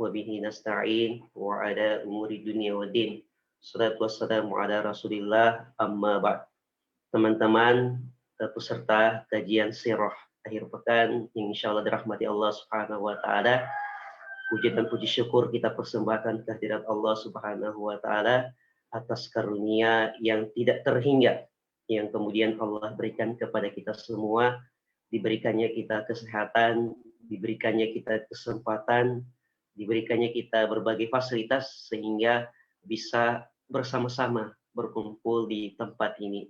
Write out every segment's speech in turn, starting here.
wa bihi nasta'in wa ala umuri dunya waddin. Salatu wassalamu ala Rasulillah amma ba'd. Teman-teman peserta kajian sirah akhir pekan yang insyaallah dirahmati Allah Subhanahu wa taala. Puji dan puji syukur kita persembahkan kehadirat Allah Subhanahu wa taala atas karunia yang tidak terhingga yang kemudian Allah berikan kepada kita semua. Diberikannya kita kesehatan, diberikannya kita kesempatan, diberikannya kita berbagai fasilitas sehingga bisa bersama-sama berkumpul di tempat ini.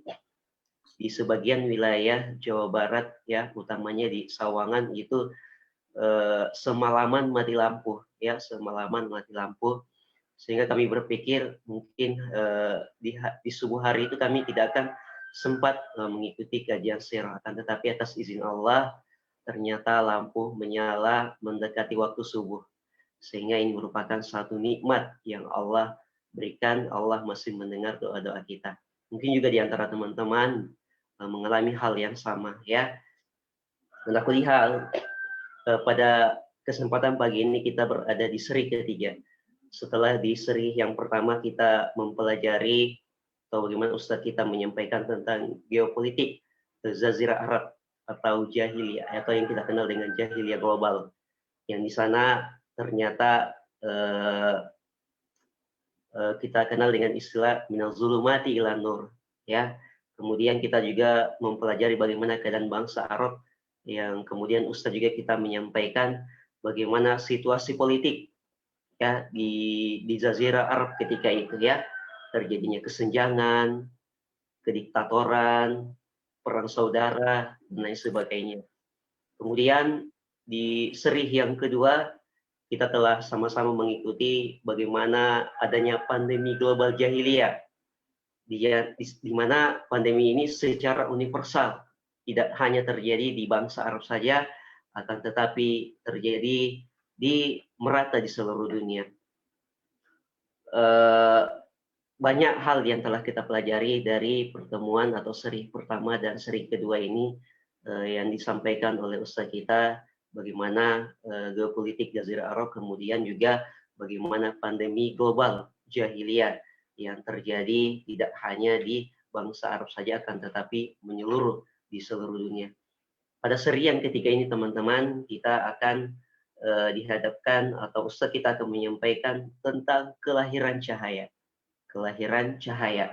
Di sebagian wilayah Jawa Barat ya, utamanya di Sawangan itu semalaman mati lampu ya, semalaman mati lampu, sehingga kami berpikir mungkin di subuh hari itu kami tidak akan sempat mengikuti kajian sirah, akan tetapi atas izin Allah ternyata lampu menyala mendekati waktu subuh, sehingga ini merupakan satu nikmat yang Allah berikan. Allah masih mendengar doa-doa kita. Mungkin juga di antara teman-teman mengalami hal yang sama ya. Dan aku lihat pada kesempatan pagi ini kita berada di seri ketiga. Setelah di seri yang pertama kita mempelajari atau bagaimana Ustadz kita menyampaikan tentang geopolitik Jazirah Arab atau jahiliyah atau yang kita kenal dengan jahiliyah global. Yang di sana ternyata kita kenal dengan istilah minal zulumati ilan nur ya. Kemudian kita juga mempelajari bagaimana keadaan bangsa Arab, yang kemudian Ustadz juga kita menyampaikan bagaimana situasi politik ya di Jazirah Arab ketika itu ya, terjadinya kesenjangan, kediktatoran, perang saudara dan lain sebagainya. Kemudian di seri yang kedua kita telah sama-sama mengikuti bagaimana adanya pandemi global jahiliyah, di mana pandemi ini secara universal tidak hanya terjadi di bangsa Arab saja, akan tetapi terjadi merata di seluruh dunia. Banyak hal yang telah kita pelajari dari pertemuan atau seri pertama dan seri kedua ini yang disampaikan oleh Ustaz kita, bagaimana geopolitik Jazirah Arab, kemudian juga bagaimana pandemi global jahiliyah yang terjadi tidak hanya di bangsa Arab saja, akan tetapi menyeluruh di seluruh dunia. Pada seri yang ketiga ini teman-teman, kita akan dihadapkan atau Ustaz kita akan menyampaikan tentang kelahiran cahaya. Kelahiran cahaya,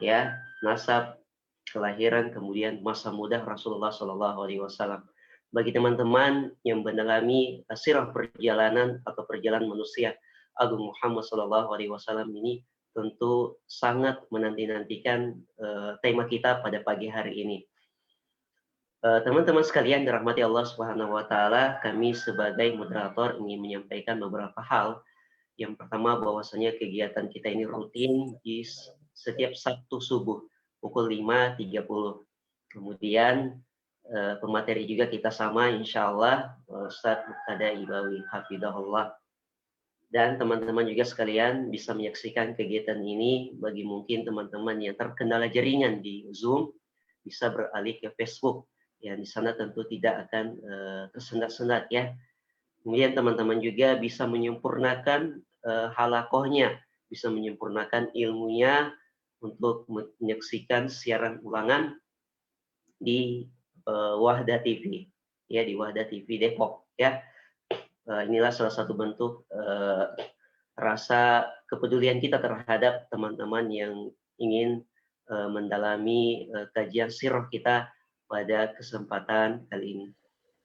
ya, nasab, kelahiran, kemudian masa muda Rasulullah SAW. Bagi teman-teman yang mendalami sirah perjalanan atau perjalanan manusia Agung Muhammad SAW ini, tentu sangat menanti-nantikan tema kita pada pagi hari ini. Teman-teman sekalian dirahmati Allah Subhanahu wa taala, kami sebagai moderator ingin menyampaikan beberapa hal. Yang pertama, bahwasanya kegiatan kita ini rutin di setiap Sabtu subuh pukul 5.30. Kemudian pemateri juga kita sama, insya Allah Ustadz Muqtada Ibawi Hafidahullah. Dan teman-teman juga sekalian bisa menyaksikan kegiatan ini. Bagi mungkin teman-teman yang terkendala jaringan di Zoom, bisa beralih ke Facebook. Yang di sana tentu tidak akan tersendat-sendat ya. Kemudian teman-teman juga bisa menyempurnakan halakohnya, bisa menyempurnakan ilmunya untuk menyaksikan siaran ulangan di Wahda TV, ya, di Wahda TV Depok ya. Inilah salah satu bentuk rasa kepedulian kita terhadap teman-teman yang ingin mendalami kajian sirah kita pada kesempatan kali ini.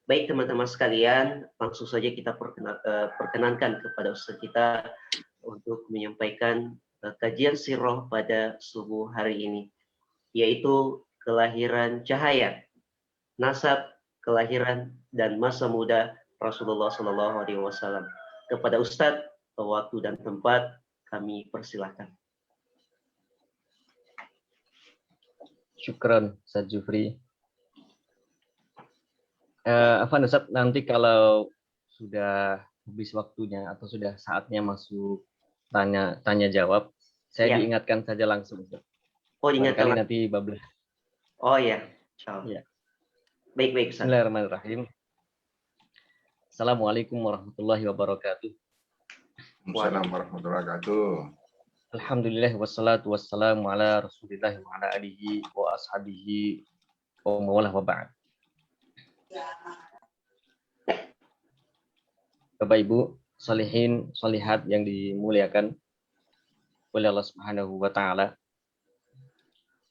Baik teman-teman sekalian, langsung saja kita perkenankan kepada Ustaz kita untuk menyampaikan kajian sirah pada subuh hari ini, yaitu kelahiran cahaya, nasab, kelahiran, dan masa muda Rasulullah SAW. Kepada Ustadz, waktu dan tempat kami persilahkan. Syukran, Ustadz Jufri. Ustadz, nanti kalau sudah habis waktunya atau sudah saatnya masuk tanya jawab, saya diingatkan saja langsung, Ustadz. Oh, diingatkan nanti bablas. Oh ya, ya. Baik, Ustadz. Bismillahirrahmanirrahim. Assalamualaikum warahmatullahi wabarakatuh. Assalamualaikum warahmatullahi wabarakatuh. Alhamdulillah wassalatu wassalamu ala Rasulillah wa ala alihi wa ashabihi wa mawalah wa ba'd. Bapak Ibu, salihin, salihat yang dimuliakan oleh Allah Subhanahu wa taala.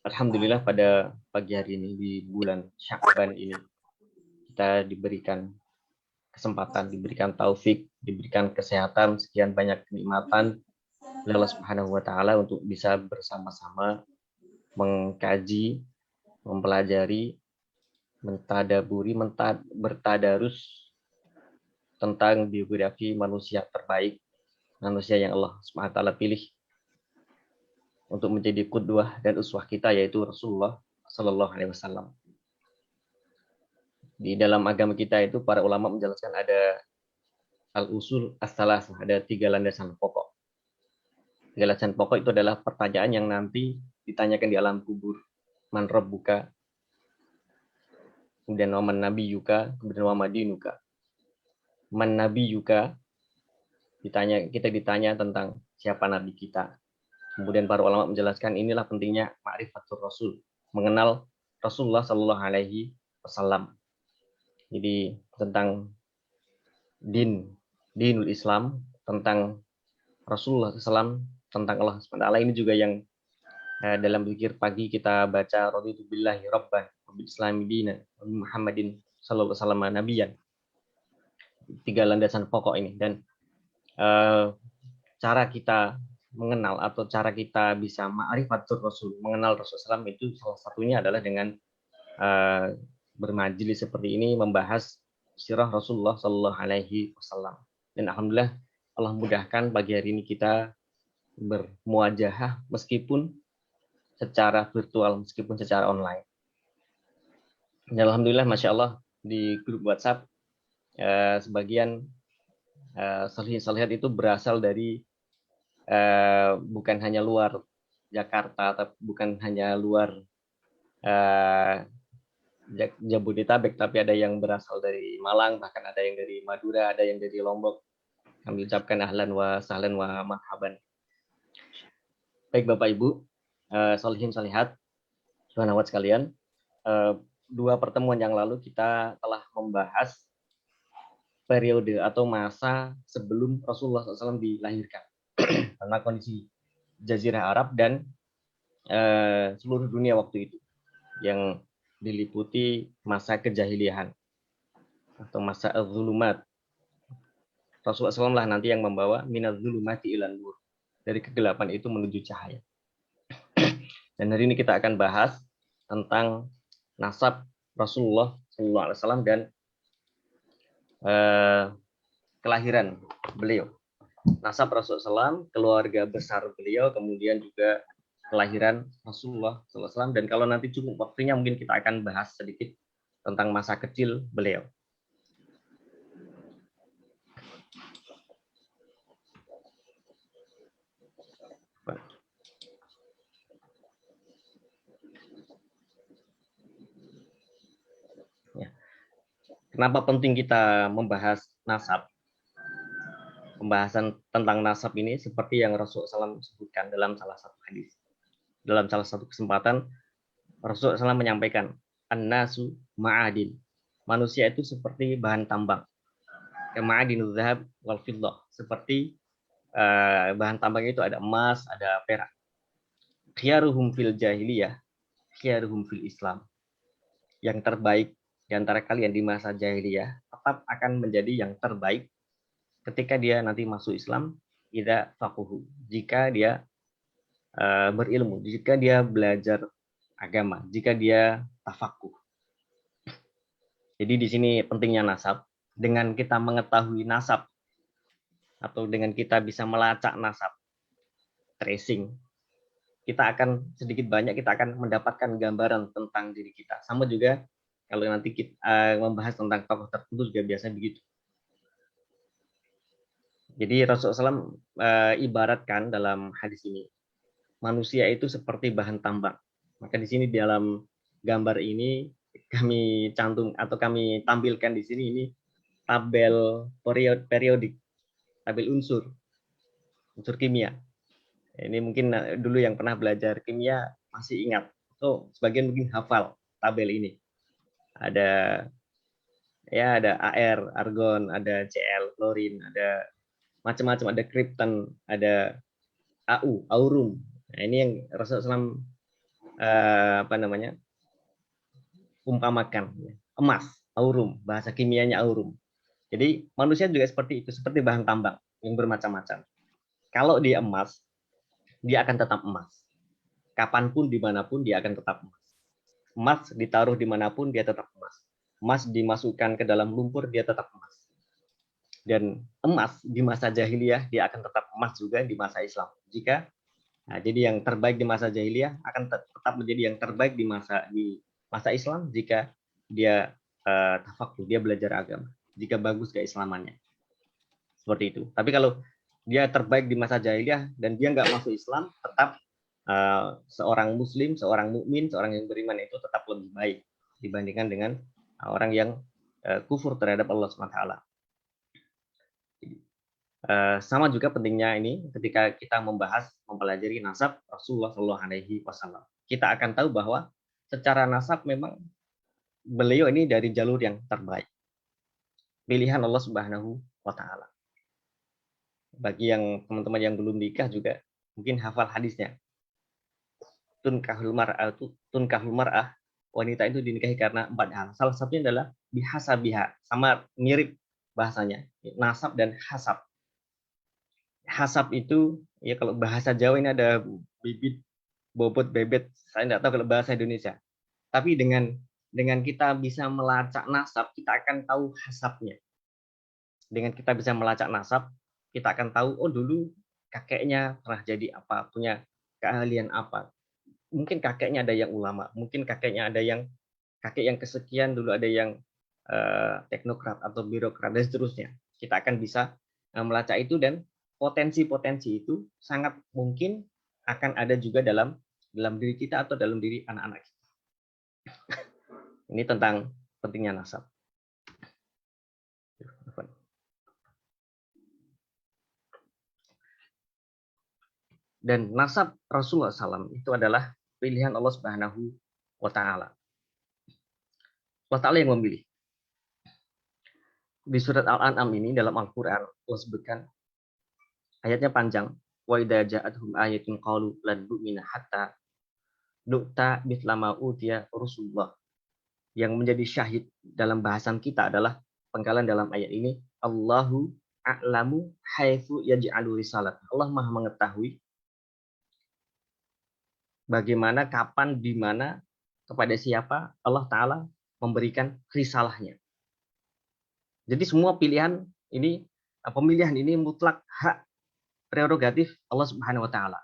Alhamdulillah pada pagi hari ini di bulan Sya'ban ini kita diberikan kesempatan, diberikan taufik, diberikan kesehatan, sekian banyak kenikmatan oleh Allah Subhanahu wa taala untuk bisa bersama-sama mengkaji, mempelajari, mentadaburi, bertadarus tentang biografi manusia terbaik, manusia yang Allah Subhanahu wa taala pilih untuk menjadi qudwah dan uswah kita, yaitu Rasulullah Sallallahu Alaihi Wasallam. Di dalam agama kita itu para ulama menjelaskan ada al-usul as-salas, ada 3 landasan pokok. 3 landasan pokok itu adalah pertanyaan yang nanti ditanyakan di alam kubur. Man rabbuka, kemudian wa man nabiyuka, kemudian wa madinuka. Man nabiyuka, kita ditanya tentang siapa nabi kita. Kemudian para ulama menjelaskan inilah pentingnya ma'rifatul rasul, mengenal Rasulullah Sallallahu Alaihi Wasallam. Jadi tentang dinul Islam, tentang Rasulullah SAW, tentang Allah SWT. Ini juga yang dalam zikir pagi kita baca raditu billahi rabban wa bil islami dinan wa Muhammadin sallallahu alaihi wasallam nabiyan. 3 landasan pokok ini, dan cara kita mengenal atau cara kita bisa ma'rifatul Rasul, mengenal Rasulullah SAW itu salah satunya adalah dengan bermajelis seperti ini, membahas sirah Rasulullah Sallallahu Alaihi Wasallam. Dan alhamdulillah Allah mudahkan pagi hari ini kita bermuajahah meskipun secara virtual, meskipun secara online. Dan alhamdulillah, masya Allah, di grup WhatsApp sebagian salihin-salihat itu berasal dari bukan hanya luar Jakarta, tapi bukan hanya luar Jabodetabek, tapi ada yang berasal dari Malang, bahkan ada yang dari Madura, ada yang dari Lombok. Kami ucapkan ahlan wa sahlan wa marhaban. Baik Bapak Ibu, salihin salihat, Tuhan sekalian, 2 pertemuan yang lalu kita telah membahas periode atau masa sebelum Rasulullah SAW dilahirkan, karena kondisi Jazirah Arab dan seluruh dunia waktu itu yang diliputi masa kejahiliahan atau masa az-zulumat. Rasulullah SAW lah nanti yang membawa minaz-zulumati ilan nur, dari kegelapan itu menuju cahaya. Dan hari ini kita akan bahas tentang nasab Rasulullah SAW dan kelahiran beliau. Nasab Rasulullah SAW, keluarga besar beliau, kemudian juga kelahiran Rasulullah SAW, dan kalau nanti cukup waktunya mungkin kita akan bahas sedikit tentang masa kecil beliau. Ya. Kenapa penting kita membahas nasab? Pembahasan tentang nasab ini seperti yang Rasulullah SAW sebutkan dalam salah satu hadis. Dalam salah satu kesempatan, Rasulullah SAW menyampaikan, an-nasu ma'adin. Manusia itu seperti bahan tambang. Ma'adinu dzahab wal fiddah. Seperti bahan tambang itu ada emas, ada perak. Khiyaruhum fil jahiliyah, khiyaruhum fil Islam. Yang terbaik di antara kalian di masa jahiliyah tetap akan menjadi yang terbaik ketika dia nanti masuk Islam, idza faquhu. Jika dia berilmu, jika dia belajar agama, jika dia tafakuh. Jadi di sini pentingnya nasab. Dengan kita mengetahui nasab atau dengan kita bisa melacak nasab, tracing, kita akan sedikit banyak kita akan mendapatkan gambaran tentang diri kita. Sama juga kalau nanti kita membahas tentang tokoh tertentu juga biasanya begitu. Jadi Rasulullah SAW ibaratkan dalam hadis ini, manusia itu seperti bahan tambang. Maka di sini dalam gambar ini kami cantum atau kami tampilkan di sini ini tabel periodik, tabel unsur. unsur kimia. Ini mungkin dulu yang pernah belajar kimia masih ingat. So, sebagian mungkin hafal tabel ini. Ada AR, argon, ada Cl, klorin, ada macam-macam, ada krypton, ada aurum. Nah, ini yang Rasulullah SAW umpamakan, emas, aurum, bahasa kimianya aurum. Jadi manusia juga seperti itu, seperti bahan tambang yang bermacam-macam. Kalau dia emas, dia akan tetap emas. Kapanpun, dimanapun, dia akan tetap emas. Emas ditaruh dimanapun, dia tetap emas. Emas dimasukkan ke dalam lumpur, dia tetap emas. Dan emas di masa jahiliyah, dia akan tetap emas juga di masa Islam. Jadi yang terbaik di masa jahiliyah akan tetap menjadi yang terbaik di masa Islam jika dia tafakuh, dia belajar agama. Jika bagus keislamannya. Seperti itu. Tapi kalau dia terbaik di masa jahiliyah dan dia nggak masuk Islam, tetap seorang muslim, seorang mukmin, seorang yang beriman itu tetap lebih baik dibandingkan dengan orang yang kufur terhadap Allah SWT. Sama juga pentingnya ini ketika kita mempelajari nasab Rasulullah SAW. Kita akan tahu bahwa secara nasab memang beliau ini dari jalur yang terbaik. Pilihan Allah Subhanahu wa Ta'ala. Bagi yang teman-teman yang belum nikah juga mungkin hafal hadisnya. Tunkahul mar'ah, wanita itu dinikahi karena 4 hal. Salah satunya adalah bihasabiha, sama mirip bahasanya, nasab dan hasab. Hasab itu ya kalau bahasa Jawa ini ada bibit, bobot, bebet. Saya tidak tahu kalau bahasa Indonesia. Tapi dengan kita bisa melacak nasab, kita akan tahu hasabnya. Dengan kita bisa melacak nasab, kita akan tahu, oh dulu kakeknya pernah jadi apa, punya keahlian apa. Mungkin kakeknya ada yang ulama, mungkin kakeknya ada yang kakek yang kesekian, dulu ada yang teknokrat atau birokrat dan seterusnya. Kita akan bisa melacak itu dan potensi-potensi itu sangat mungkin akan ada juga dalam diri kita atau dalam diri anak-anak kita. Ini tentang pentingnya nasab. Dan nasab Rasulullah SAW itu adalah pilihan Allah Subhanahu wa Ta'ala. Allah Ta'ala yang memilih. Di surat Al-An'am ini dalam Al-Quran Allah sebutkan ayatnya panjang. Wa idza ja'atuhum ayatun qalu lan nu'mina hatta nu'ta mithla ma utiya Rasulullah. Yang menjadi syahid dalam bahasan kita adalah penggalan dalam ayat ini, Allahu a'lamu haitsu yaj'alu risalat. Allah Maha mengetahui bagaimana, kapan, di mana, kepada siapa Allah Ta'ala memberikan risalahnya. Jadi semua pemilihan ini mutlak hak prerogatif Allah Subhanahu wa Ta'ala.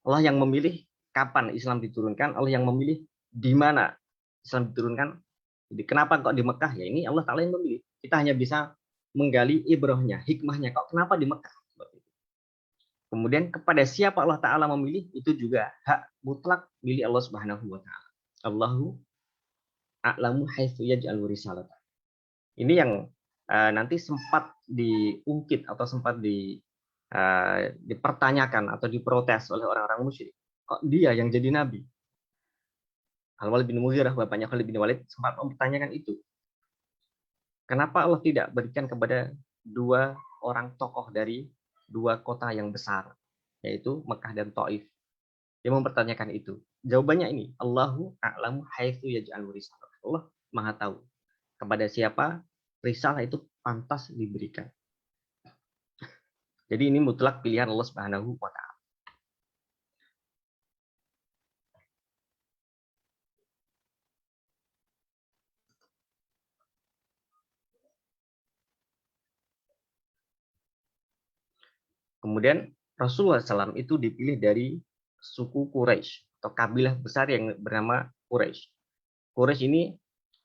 Allah yang memilih kapan Islam diturunkan, Allah yang memilih di mana Islam diturunkan. Jadi kenapa kok di Mekah? Ya ini Allah Ta'ala yang memilih. Kita hanya bisa menggali ibrahnya, hikmahnya. Kok kenapa di Mekah? Kemudian kepada siapa Allah Ta'ala memilih, itu juga hak mutlak milik Allah Subhanahu wa Ta'ala. Allahu a'lamu haitsu yaj'alu risalata. Ini yang nanti sempat diungkit atau sempat dipertanyakan atau diprotes oleh orang-orang musyrik. Kok dia yang jadi nabi? Al-Walid bin Mughirah, bapaknya Khalid bin Walid, sempat mempertanyakan itu. Kenapa Allah tidak berikan kepada 2 orang tokoh dari 2 kota yang besar, yaitu Mekah dan Taif? Dia mempertanyakan itu. Jawabannya ini, Allahu a'lamu haitsu yaj'alu risalah. Allah Maha tahu kepada siapa risalah itu pantas diberikan. Jadi ini mutlak pilihan Allah Subhanahu wa Ta'ala. Kemudian Rasulullah SAW itu dipilih dari suku Quraisy atau kabilah besar yang bernama Quraisy. Quraisy ini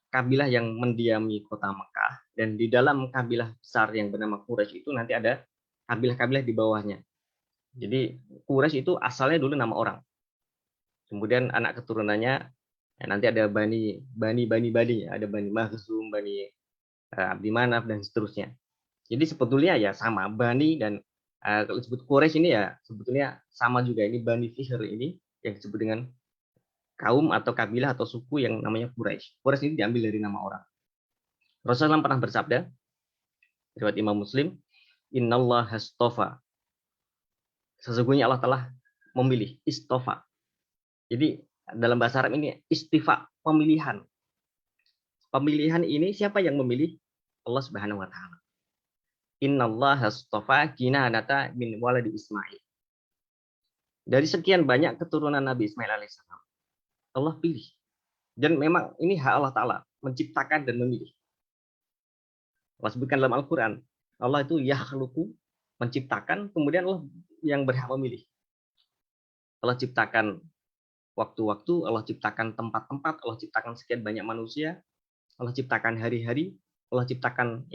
kabilah yang mendiami kota Mekah, dan di dalam kabilah besar yang bernama Quraisy itu nanti ada kabilah-kabilah di bawahnya. Jadi Quraisy itu asalnya dulu nama orang. Kemudian anak keturunannya ya nanti ada Bani, ada Bani Makhzum, Bani Abdi Manaf dan seterusnya. Jadi sebetulnya ya sama, Bani dan Kalau disebut Quraisy ini ya sebetulnya sama juga, ini Bani Fihr ini yang disebut dengan kaum atau kabilah atau suku yang namanya Quraisy. Quraisy ini diambil dari nama orang. Rasulullah SAW pernah bersabda, riwayat Imam Muslim, Innallah hastofa. Sesungguhnya Allah telah memilih, istofa. Jadi dalam bahasa Arab ini istifa, pemilihan. Pemilihan ini siapa yang memilih? Allah Subhanahu wa taala. Innallah hastofa kinanata min waladi Ismail. Dari sekian banyak keturunan Nabi Ismail alaihissalam, Allah pilih. Dan memang ini hak Allah Ta'ala, menciptakan dan memilih. Allah sebutkan dalam Al-Quran, Allah itu yakhluqu, menciptakan, kemudian Allah yang berhak memilih. Allah ciptakan waktu-waktu, Allah ciptakan tempat-tempat, Allah ciptakan sekian banyak manusia, Allah ciptakan hari-hari, Allah ciptakan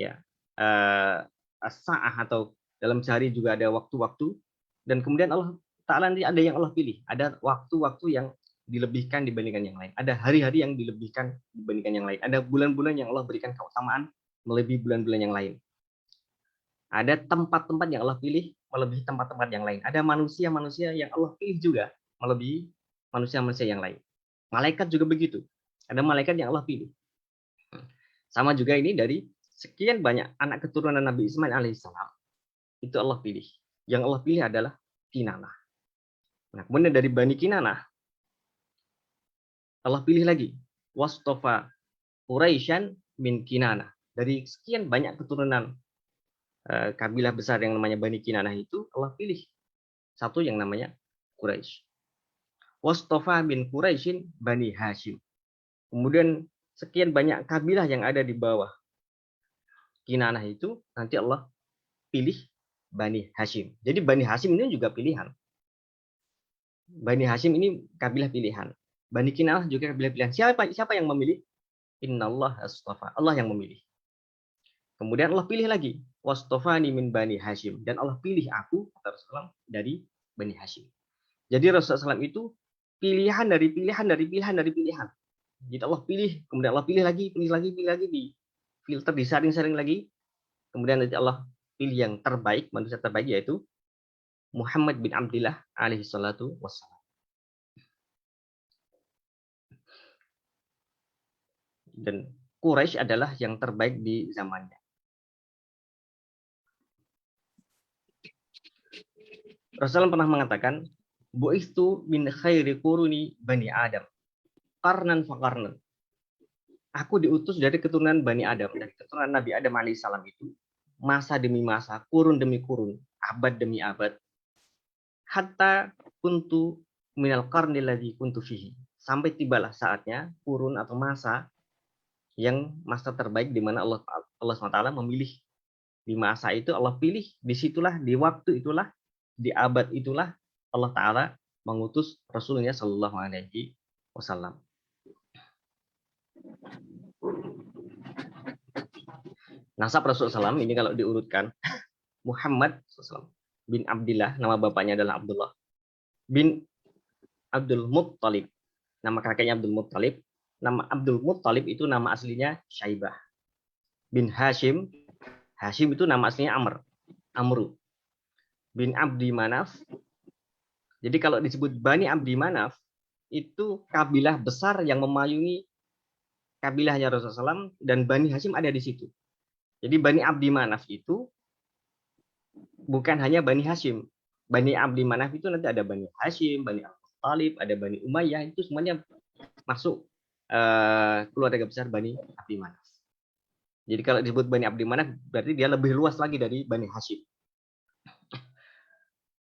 as-sa'ah atau dalam sehari juga ada waktu-waktu, dan kemudian Allah Ta'ala nanti ada yang Allah pilih, ada waktu-waktu yang dilebihkan dibandingkan yang lain, ada hari-hari yang dilebihkan dibandingkan yang lain, ada bulan-bulan yang Allah berikan keutamaan melebihi bulan-bulan yang lain, ada tempat-tempat yang Allah pilih melebihi tempat-tempat yang lain, ada manusia-manusia yang Allah pilih juga melebihi manusia-manusia yang lain. Malaikat juga begitu, ada malaikat yang Allah pilih. Sama juga ini dari sekian banyak anak keturunan Nabi Ismail alaihissalam, itu Allah pilih. Yang Allah pilih adalah Kinanah. Nah, kemudian dari Bani Kinanah, Allah pilih lagi. Wastofa Quraisyan min Kinanah. Dari sekian banyak keturunan kabilah besar yang namanya Bani Kinanah itu, Allah pilih satu yang namanya Quraisy. Wastofa min Quraisyin Bani Hashim. Kemudian sekian banyak kabilah yang ada di bawah Kinanah itu, nanti Allah pilih Bani Hashim. Jadi Bani Hashim ini juga pilihan. Bani Hashim ini kabilah pilihan. Bani Kinanah juga kabilah pilihan. Siapa yang memilih? Innallah astafa. Allah yang memilih. Kemudian Allah pilih lagi. Wastofani min Bani Hashim. Dan Allah pilih aku, kata Rasulullah, dari Bani Hashim. Jadi Rasulullah SAW itu pilihan dari pilihan dari pilihan dari pilihan. Jadi Allah pilih, kemudian Allah pilih lagi, di filter, disaring-saring lagi. Kemudian nanti Allah pilih yang terbaik, manusia terbaik, yaitu Muhammad bin Abdillah alaihi salatu wassalam. Dan Quraisy adalah yang terbaik di zamannya. Rasulullah pernah mengatakan, bu'istu min khairi quruni bani Adam, qarnan faqarnan. Aku diutus dari keturunan Bani Adam, dari keturunan Nabi Adam alaihissalam itu, masa demi masa, kurun demi kurun, abad demi abad. Hatta kuntu minal qarni ladzi kuntu fihi. Sampai tibalah saatnya kurun atau masa yang masa terbaik di mana Allah SWT memilih. Di masa itu Allah pilih, disitulah, di waktu itulah, di abad itulah Allah Ta'ala mengutus Rasulnya Shallallahu Alaihi Wasallam. Nasab Rasulullah SAW ini kalau diurutkan, Muhammad SAW bin Abdillah, nama bapaknya adalah Abdullah, bin Abdul Muttalib, nama kakeknya Abdul Muttalib. Nama Abdul Muttalib itu nama aslinya Syaibah. Bin Hashim, Hashim itu nama aslinya Amru. Bin Abdi Manaf. Jadi kalau disebut Bani Abdi Manaf, itu kabilah besar yang memayungi kabilahnya Rasulullah SAW, dan Bani Hashim ada di situ. Jadi Bani Abdi Manaf itu bukan hanya Bani Hashim. Bani Abdi Manaf itu nanti ada Bani Hashim, Bani Al-Talib, ada Bani Umayyah, itu semuanya masuk keluarga besar Bani Abdi Manaf. Jadi kalau disebut Bani Abdi Manaf berarti dia lebih luas lagi dari Bani Hashim.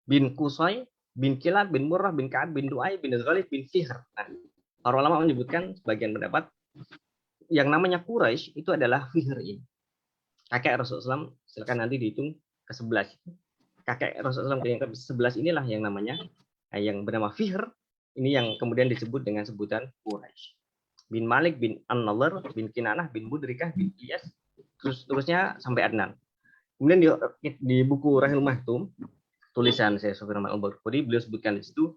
Bin Qusay, bin Kilab, bin Murrah, bin Ka'ab, bin Du'ay, bin Ghalib, bin Fihr. Nah, para ulama menyebutkan sebagian pendapat yang namanya Quraisy itu adalah Fihr ini. Kakek Rasulullah SAW, silakan nanti dihitung ke-11. Kakek Rasulullah SAW yang ke-11 inilah yang namanya, yang bernama Fihr, ini yang kemudian disebut dengan sebutan Quraisy. Bin Malik, bin An-Nadhr, bin Kinanah, bin Mudrikah, bin Iyas, terusnya sampai Adnan. Kemudian di buku Rahil Mahtum, tulisan saya Sofyan Al-Barqudi, beliau sebutkan di situ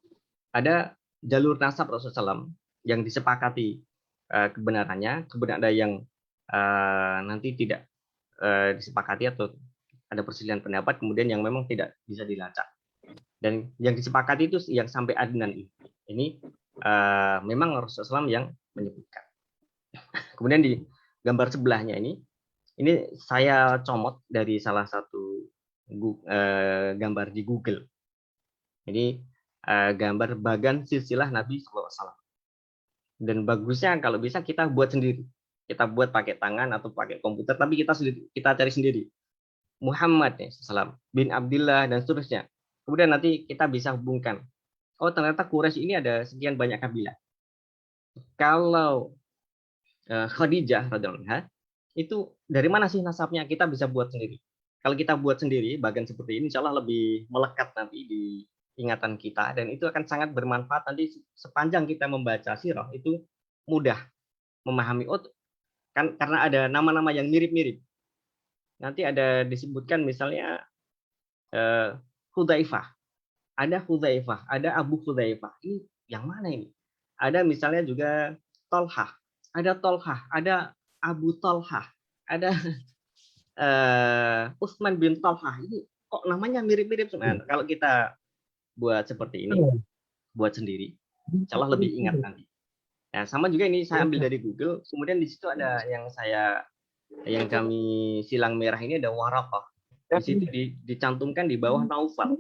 ada jalur nasab Rasulullah SAW yang disepakati kebenarannya, kemudian ada yang nanti tidak disepakati atau ada perselisihan pendapat, kemudian yang memang tidak bisa dilacak. Dan yang disepakati itu yang sampai Adnan ini. Ini memang Rasulullah SAW yang menyebutkan. Kemudian di gambar sebelahnya ini saya comot dari salah satu gambar di Google. Ini gambar bagan silsilah Nabi SAW. Dan bagusnya kalau bisa kita buat sendiri. Kita buat pakai tangan atau pakai komputer, tapi kita cari sendiri. Muhammad SAW, bin Abdullah dan seterusnya. Kemudian nanti kita bisa hubungkan. Oh, ternyata Quraisy ini ada sekian banyak kabilah. Kalau Khadijah radhiyallahu anha itu dari mana sih nasabnya, kita bisa buat sendiri. Kalau kita buat sendiri bagian seperti ini, insya Allah lebih melekat nanti di ingatan kita, dan itu akan sangat bermanfaat nanti sepanjang kita membaca sirah, itu mudah memahami. Oh, kan karena ada nama-nama yang mirip-mirip. Nanti ada disebutkan misalnya Hudzaifah. Ada Hudzaifah, ada Abu Hudzaifah. Ini yang mana ini? Ada misalnya juga Tolhah. Ada Tolhah, ada Abu Tolhah, ada Utsman bin Tolhah. Ini kok namanya mirip-mirip sebenarnya. Kalau kita buat seperti ini, buat sendiri, insya Allah lebih ingat nanti. Nah, sama juga ini saya ambil dari Google. Kemudian di situ ada yang kami silang merah ini ada Waraqah. Di situ dicantumkan di bawah Naufal.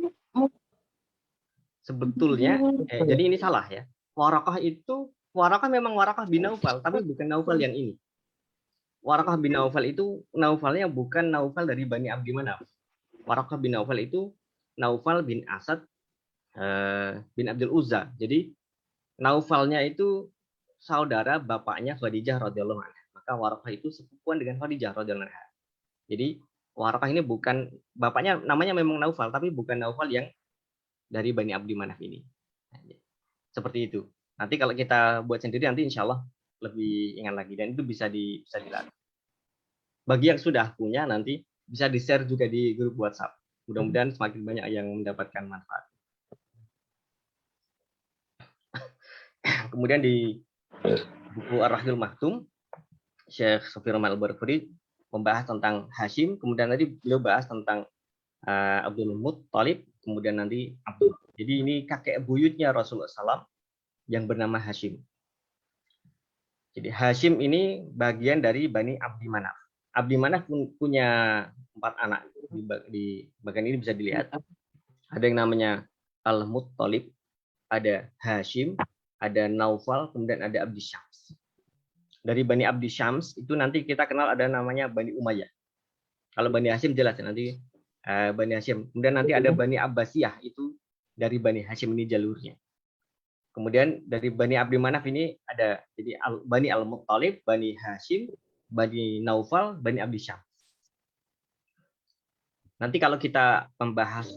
Sebetulnya, jadi ini salah ya. Waraqah memang Waraqah bin Naufal, tapi bukan Naufal yang ini. Waraqah bin Naufal itu Naufalnya bukan Naufal dari Bani Abdi Manaf. Waraqah bin Naufal itu Naufal bin Asad bin Abdul Uzza. Jadi Naufalnya itu saudara bapaknya Khadijah radhiyallahu anha. Maka Waraqah itu sepupuan dengan Khadijah radhiyallahu anha. Jadi Waraqah ini bukan bapaknya, namanya memang Naufal, tapi bukan Naufal yang dari Bani Abdi Manaf ini. Seperti itu. Nanti kalau kita buat sendiri nanti insya Allah lebih ingat lagi, dan itu bisa dilatih. Bagi yang sudah punya nanti bisa di-share juga di grup WhatsApp. Mudah-mudahan semakin banyak yang mendapatkan manfaat. Kemudian di buku Ar-Rahiul Maktum, Syekh Sofir Al-Barfuri membahas tentang Hashim, kemudian tadi beliau bahas tentang Abdul Muttalib, kemudian nanti Abdul. Jadi ini kakek buyutnya Rasulullah SAW yang bernama Hashim. Jadi Hashim ini bagian dari Bani Abdi Manaf. Abdi Manaf punya 4 anak. Di bagian ini bisa dilihat. Ada yang namanya Al-Muttalib, ada Hashim, ada Naufal, kemudian ada Abdi Syams. Dari Bani Abdi Syams itu nanti kita kenal ada namanya Bani Umayyah. Kalau Bani Hashim jelas nanti Bani Hashim. Kemudian nanti ada Bani Abbasiyah, itu dari Bani Hashim ini jalurnya. Kemudian dari Bani Abdi Manaf ini ada jadi Bani Al-Muttalib, Bani Hashim, Bani Naufal, Bani Abdi Syams. Nanti kalau kita membahas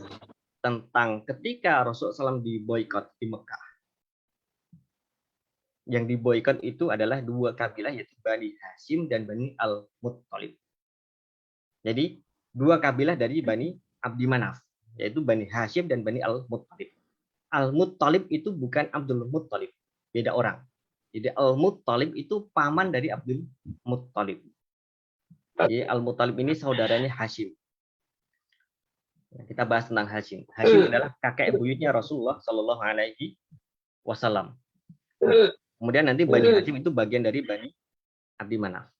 tentang ketika Rasulullah SAW diboikot di Mekah, yang diboikot itu adalah 2 kabilah, yaitu Bani Hashim dan Bani Al-Muttalib. Jadi 2 kabilah dari Bani Abdi Manaf, yaitu Bani Hashim dan Bani Al-Muttalib. Al-Muttalib itu bukan Abdul Muttalib, beda orang. Jadi Al-Muttalib itu paman dari Abdul Muttalib. Jadi Al-Muttalib ini saudaranya Hashim. Kita bahas tentang Hashim. Hashim adalah kakek buyutnya Rasulullah Shallallahu Alaihi Wasallam. Kemudian nanti Bani Hashim itu bagian dari Bani Abdi Manaf.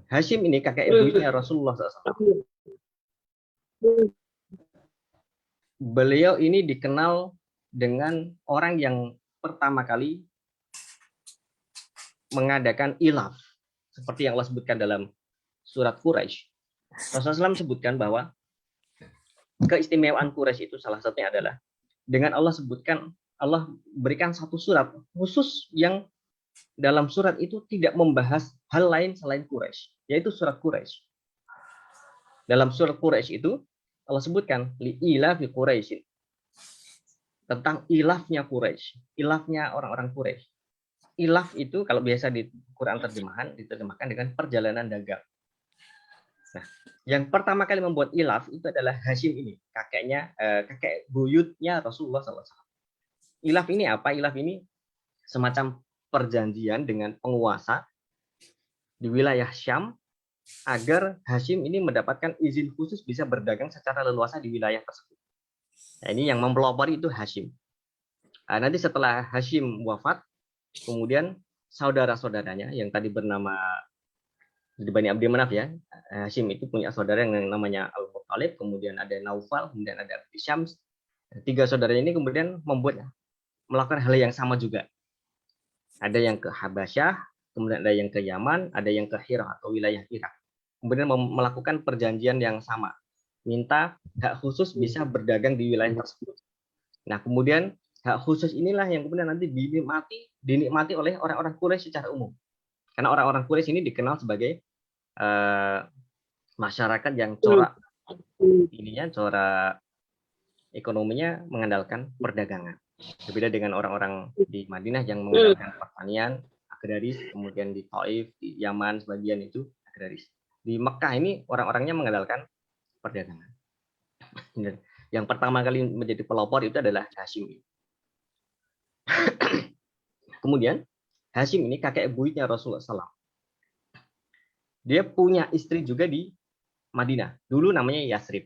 Hashim ini kakek buyutnya Rasulullah SAW. Beliau ini dikenal dengan orang yang pertama kali mengadakan ilaf, seperti yang Allah sebutkan dalam surat Quraisy. Rasulullah SAW sebutkan bahwa keistimewaan Quraisy itu salah satunya adalah dengan Allah sebutkan, Allah berikan satu surat khusus yang dalam surat itu tidak membahas hal lain selain Quraisy, yaitu surat Quraisy. Dalam surat Quraisy itu Allah sebutkan li'ilafi Quraisy, tentang ilafnya Quraisy, ilafnya orang-orang Quraisy. Ilaf itu kalau biasa di Quran diterjemahkan dengan perjalanan dagang. Nah, yang pertama kali membuat ilaf itu adalah Hashim ini, kakek buyutnya Rasulullah SAW. Ilaf ini apa? Ilaf ini semacam perjanjian dengan penguasa di wilayah Syam agar Hashim ini mendapatkan izin khusus bisa berdagang secara leluasa di wilayah tersebut. Nah, ini yang mempelopori itu Hashim. Nah, nanti setelah Hashim wafat, kemudian saudara-saudaranya yang tadi bernama di Bani Abdi Manaf ya, Hashim itu punya saudara yang namanya Al-Muttalib, kemudian ada Naufal, kemudian ada Abdi Syams. Tiga saudara ini kemudian melakukan hal yang sama juga. Ada yang ke Habasyah, kemudian ada yang ke Yaman, ada yang ke Hira atau wilayah Irak. Kemudian melakukan perjanjian yang sama, minta hak khusus bisa berdagang di wilayah tersebut. Nah, kemudian hak khusus inilah yang kemudian nanti dinikmati oleh orang-orang Quraisy secara umum. Karena orang-orang Quraisy ini dikenal sebagai masyarakat yang corak ekonominya mengandalkan perdagangan. Berbeda dengan orang-orang di Madinah yang mengandalkan pertanian, agraris, kemudian di Taif, di Yaman sebagian itu agraris. Di Mekah ini orang-orangnya mengandalkan perdagangan. Yang pertama kali menjadi pelopor itu adalah Hashim. Kemudian Hashim ini kakek buyutnya Rasulullah SAW. Dia punya istri juga di Madinah. Dulu namanya Yasrib.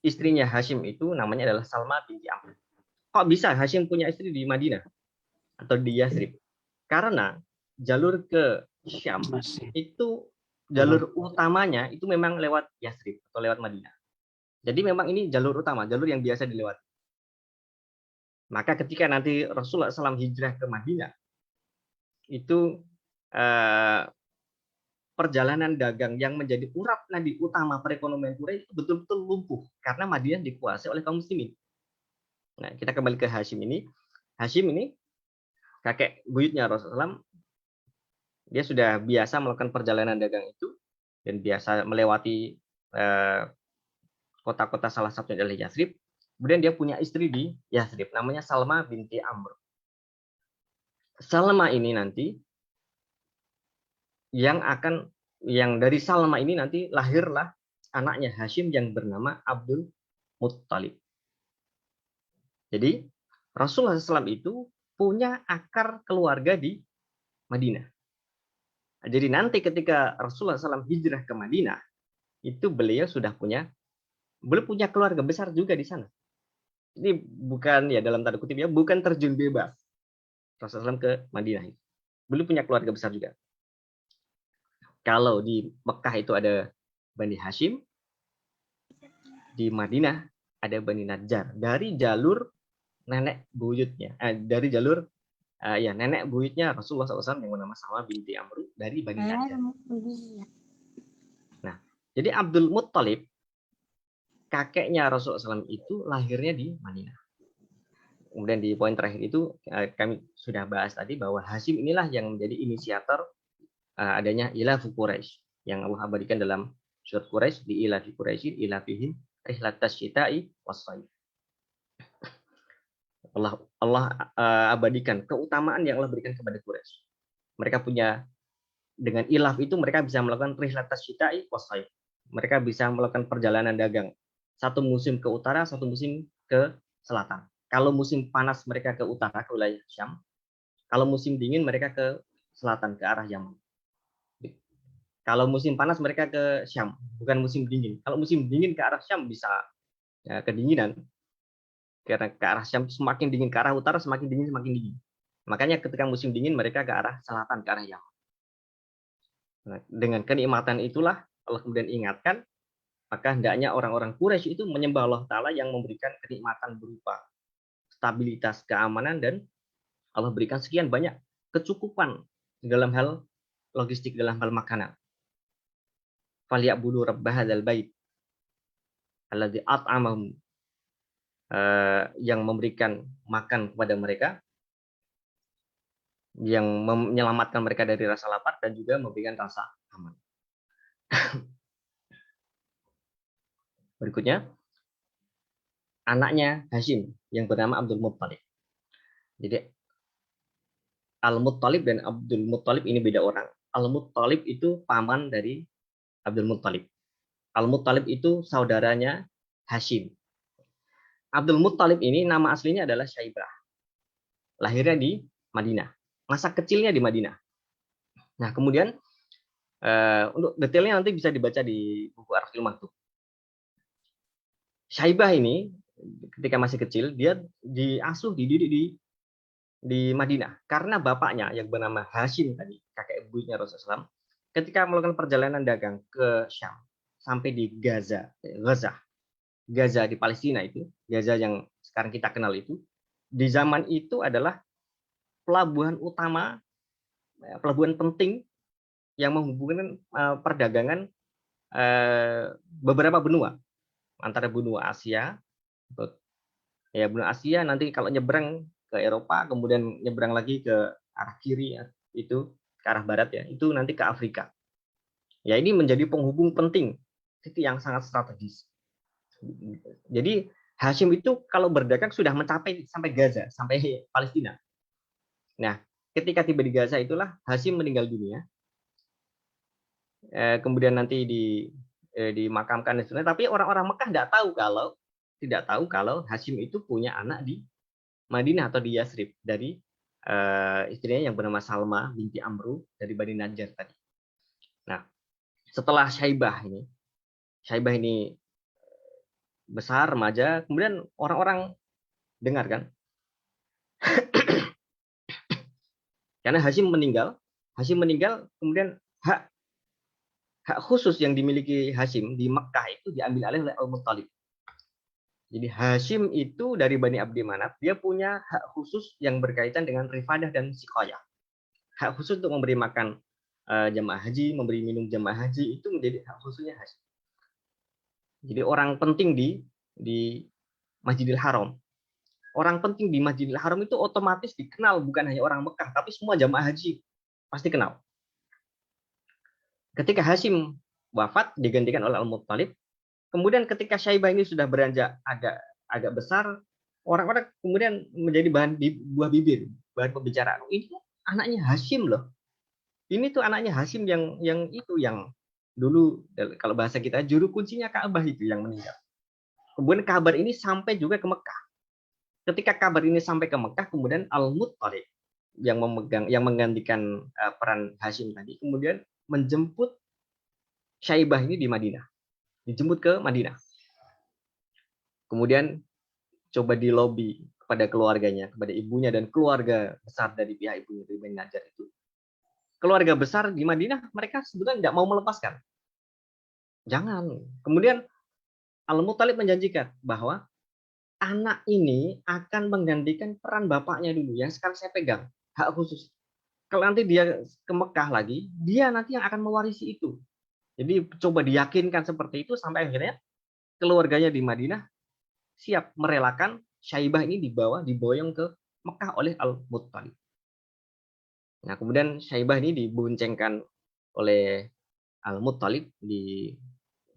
Istrinya Hashim itu namanya adalah Salma binti Amr. Kok bisa Hashim punya istri di Madinah atau di Yasrib? Karena jalur ke Syam itu jalur utamanya itu memang lewat Yasrib atau lewat Madinah. Jadi memang ini jalur utama, jalur yang biasa dilewati. Maka ketika nanti Rasulullah SAW hijrah ke Madinah, itu perjalanan dagang yang menjadi urat nadi utama perekonomian Quraisy itu betul-betul lumpuh karena Madinah dikuasai oleh kaum muslimin. Nah, kita kembali ke Hashim ini. Hashim ini kakek buyutnya Rasulullah SAW, dia sudah biasa melakukan perjalanan dagang itu dan biasa melewati kota-kota salah satunya adalah Yasrib. Kemudian dia punya istri di Yasrib, namanya Salma binti Amr. Salma ini nanti yang dari Salma ini nanti lahirlah anaknya Hashim yang bernama Abdul Muttalib. Jadi Rasulullah SAW itu punya akar keluarga di Madinah. Jadi nanti ketika Rasulullah SAW hijrah ke Madinah, itu beliau punya keluarga besar juga di sana. Ini bukan ya dalam tanda kutip ya, bukan terjun bebas Rasulullah SAW ke Madinah. Beliau punya keluarga besar juga. Kalau di Mekah itu ada Bani Hashim, di Madinah ada Bani Najjar dari jalur nenek buyutnya, nenek buyutnya Rasulullah SAW yang bernama Salma binti Amr dari Bani Najjar. Nah, jadi Abdul Muttalib kakeknya Rasulullah SAW itu lahirnya di Madinah. Kemudian di poin terakhir itu kami sudah bahas tadi bahwa Hashim inilah yang menjadi inisiator adanya ilafu Quraisy yang Allah abadikan dalam surat Quraisy, di ilafi Quraisyin ilafihim rihlatas syita'i was-shayf. Allah abadikan keutamaan yang Allah berikan kepada Quraisy. Mereka punya dengan ilaf itu mereka bisa melakukan rihlatas syita'i was-shayf. Mereka bisa melakukan perjalanan dagang. Satu musim ke utara, satu musim ke selatan. Kalau musim panas mereka ke utara ke wilayah Syam. Kalau musim dingin mereka ke selatan ke arah Yaman. Kalau musim panas mereka ke Syam, bukan musim dingin. Kalau musim dingin ke arah Syam bisa kedinginan. Karena ke arah Syam semakin dingin, ke arah utara semakin dingin. Makanya ketika musim dingin mereka ke arah selatan, ke arah Yaman. Nah, dengan kenikmatan itulah Allah kemudian ingatkan, maka hendaknya orang-orang Quraisy itu menyembah Allah Ta'ala yang memberikan kenikmatan berupa stabilitas, keamanan, dan Allah berikan sekian banyak kecukupan dalam hal logistik, dalam hal makanan. Falyabudu rabb hadzal bait alladzi at'amahum, yang memberikan makan kepada mereka, yang menyelamatkan mereka dari rasa lapar dan juga memberikan rasa aman. Berikutnya anaknya Hashim yang bernama Abdul Muttalib. Jadi Al-Muttalib dan Abdul Muttalib ini beda orang. Al-Muttalib itu paman dari Abdul Muttalib. Al-Muttalib itu saudaranya Hashim. Abdul Muttalib ini nama aslinya adalah Syaibah. Lahirnya di Madinah. Masa kecilnya di Madinah. Nah, kemudian Untuk detailnya nanti bisa dibaca di buku Ar-Rahiqul Maktum. Syaibah ini ketika masih kecil dia diasuh, dididik di Madinah karena bapaknya yang bernama Hashim tadi, kakek ibunya Rasulullah SAW, ketika melakukan perjalanan dagang ke Syam sampai di Gaza di Palestina itu, Gaza yang sekarang kita kenal itu, di zaman itu adalah pelabuhan utama, pelabuhan penting yang menghubungkan perdagangan beberapa benua, antara benua Asia, ya benua Asia, nanti kalau nyebrang ke Eropa, kemudian nyebrang lagi ke arah kiri ya, itu ke arah barat ya, itu nanti ke Afrika. Ya ini menjadi penghubung penting, titik yang sangat strategis. Jadi Hashim itu kalau berdagang sudah mencapai sampai Gaza, sampai Palestina. Nah, ketika tiba di Gaza itulah Hashim meninggal dunia. Kemudian nanti dimakamkan dan sebagainya. Tapi orang-orang Mekah tidak tahu kalau Hashim itu punya anak di Madinah atau di Yasrib dari istrinya yang bernama Salma binti Amru dari Bani Najjar tadi. Nah, setelah Syaibah ini besar remaja, kemudian orang-orang dengar kan, karena Hashim meninggal, kemudian hak khusus yang dimiliki Hashim di Mekah itu diambil alih oleh Al-Muttalib. Jadi Hashim itu dari Bani Abdi Manaf, dia punya hak khusus yang berkaitan dengan rifadah dan siqayah. Hak khusus untuk memberi makan jamaah haji, memberi minum jamaah haji, itu menjadi hak khususnya Hashim. Jadi orang penting di Masjidil Haram. Orang penting di Masjidil Haram itu otomatis dikenal, bukan hanya orang Mekah, tapi semua jamaah haji pasti kenal. Ketika Hashim wafat, digantikan oleh Al-Muttalib. Kemudian ketika Syaibah ini sudah beranjak agak besar, orang-orang kemudian menjadi buah bibir, bahan pembicaraan. Ini anaknya Hashim loh. Ini tuh anaknya Hashim yang dulu kalau bahasa kita juru kuncinya Ka'bah itu yang meninggal. Kemudian kabar ini sampai juga ke Mekah. Ketika kabar ini sampai ke Mekah, kemudian Al-Muttalib yang menggantikan peran Hashim tadi, kemudian menjemput Syaibah ini di Madinah. Dijemput ke Madinah. Kemudian coba dilobi kepada keluarganya, kepada ibunya dan keluarga besar dari pihak ibunya dari Bani Najjar itu. Keluarga besar di Madinah mereka sebetulnya tidak mau melepaskan. Jangan. Kemudian Al-Muttalib menjanjikan bahwa anak ini akan menggantikan peran bapaknya dulu yang sekarang saya pegang, hak khusus. Kalau nanti dia ke Mekah lagi, dia nanti yang akan mewarisi itu. Jadi coba diyakinkan seperti itu sampai akhirnya keluarganya di Madinah siap merelakan Syaibah ini diboyong ke Mekah oleh Al-Muttalib. Nah, kemudian Syaibah ini diboncengkan oleh Al-Muttalib di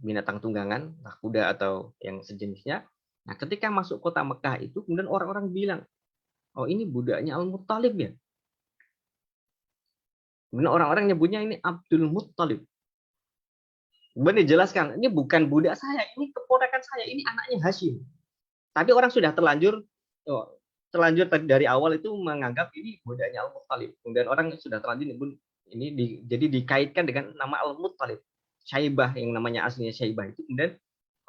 binatang tunggangan, kuda atau yang sejenisnya. Nah, ketika masuk kota Mekah itu, kemudian orang-orang bilang, oh ini budaknya Al-Muttalib ya. Kemudian orang-orang nyebutnya ini Abdul Muttalib. Kemudian dijelaskan, ini bukan budak saya, ini keponakan saya, ini anaknya Hashim. Tapi orang sudah terlanjur dari awal itu menganggap ini budaknya Al-Muttalib. Kemudian orang sudah terlanjur ini jadi dikaitkan dengan nama Al-Muttalib. Syaibah yang namanya aslinya Syaibah itu kemudian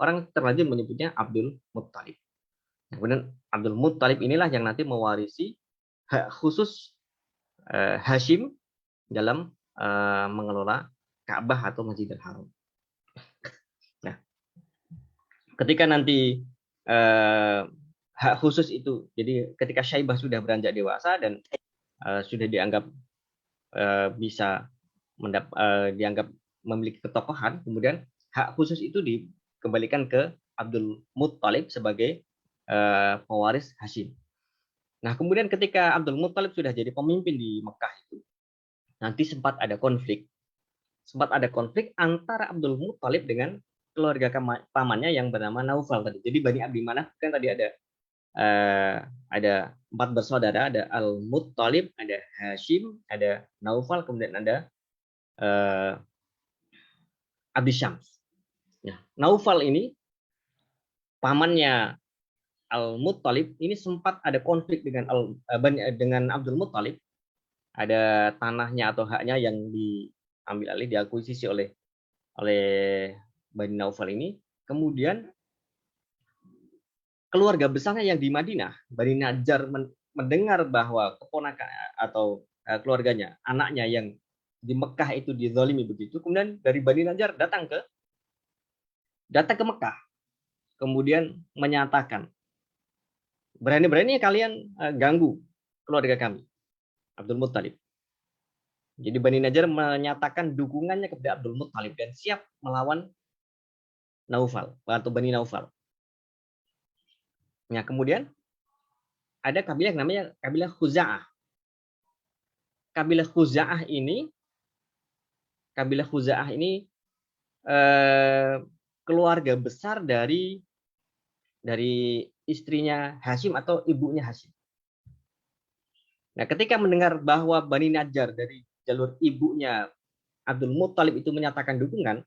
orang terlanjur menyebutnya Abdul Muttalib. Kemudian Abdul Muttalib inilah yang nanti mewarisi hak khusus Hashim dalam mengelola Ka'bah atau Masjidil Haram. Nah, ketika nanti hak khusus itu, jadi ketika Syaibah sudah beranjak dewasa dan sudah dianggap bisa dianggap memiliki ketokohan, kemudian hak khusus itu dikembalikan ke Abdul Muttalib sebagai pewaris Hashim. Nah, kemudian ketika Abdul Muttalib sudah jadi pemimpin di Mekah itu, nanti sempat ada konflik antara Abdul Muttalib dengan keluarga pamannya yang bernama Naufal tadi. Jadi Bani Abdi Manaf kan tadi ada 4 bersaudara, ada Al-Muttalib, ada Hashim, ada Naufal, kemudian ada Abdi Syams. Nah, Naufal ini pamannya Al-Muttalib ini sempat ada konflik dengan Abdul Muttalib. Ada tanahnya atau haknya yang diambil alih, diakuisisi oleh Bani Naufal ini. Kemudian keluarga besarnya yang di Madinah, Bani Najjar, mendengar bahwa keponakan atau keluarganya, anaknya yang di Mekah itu dizalimi begitu, kemudian dari Bani Najjar datang ke Mekah, kemudian menyatakan, berani-beraninya kalian ganggu keluarga kami, Abdul Muttalib. Jadi Bani Najjar menyatakan dukungannya kepada Abdul Muttalib dan siap melawan Naufal atau Bani Naufal. Nah, kemudian ada kabilah yang namanya kabilah Khuza'ah. Kabilah Khuza'ah ini keluarga besar dari istrinya Hashim atau ibunya Hashim. Nah, ketika mendengar bahwa Bani Najjar dari jalur ibunya Abdul Muttalib itu menyatakan dukungan,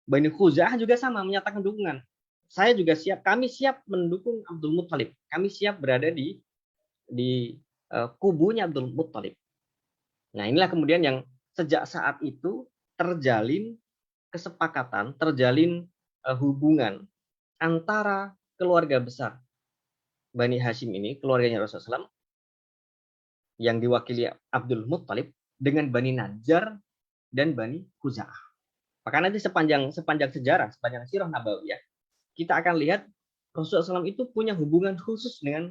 Bani Khuza'ah juga sama menyatakan dukungan. Saya juga siap, kami siap mendukung Abdul Muttalib. Kami siap berada di kubunya Abdul Muttalib. Nah, inilah kemudian yang sejak saat itu terjalin kesepakatan, terjalin hubungan antara keluarga besar Bani Hashim ini, keluarganya Rasulullah SAW, yang diwakili Abdul Muttalib dengan Bani Najjar dan Bani Khuza'ah. Maka nanti sepanjang sejarah, sepanjang sirah Nabawiyah, kita akan lihat Rasulullah SAW itu punya hubungan khusus dengan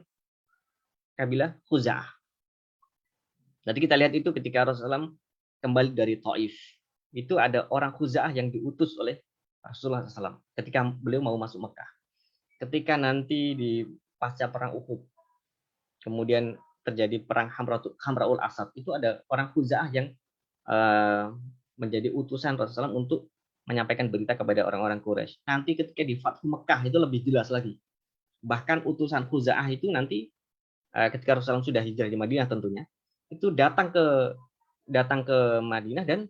kabilah Khuza'ah. Nanti kita lihat itu ketika Rasulullah SAW kembali dari Taif. Itu ada orang Khuza'ah yang diutus oleh Rasulullah SAW ketika beliau mau masuk Mekah. Ketika nanti di pasca perang Uhud, kemudian terjadi perang Hamra'ul Asad, itu ada orang Khuza'ah yang menjadi utusan Rasulullah SAW untuk menyampaikan berita kepada orang-orang Quraisy. Nanti ketika di Fathu Mekah itu lebih jelas lagi. Bahkan utusan Khuza'ah itu nanti ketika Rasulullah sudah hijrah di Madinah tentunya, itu datang ke Madinah dan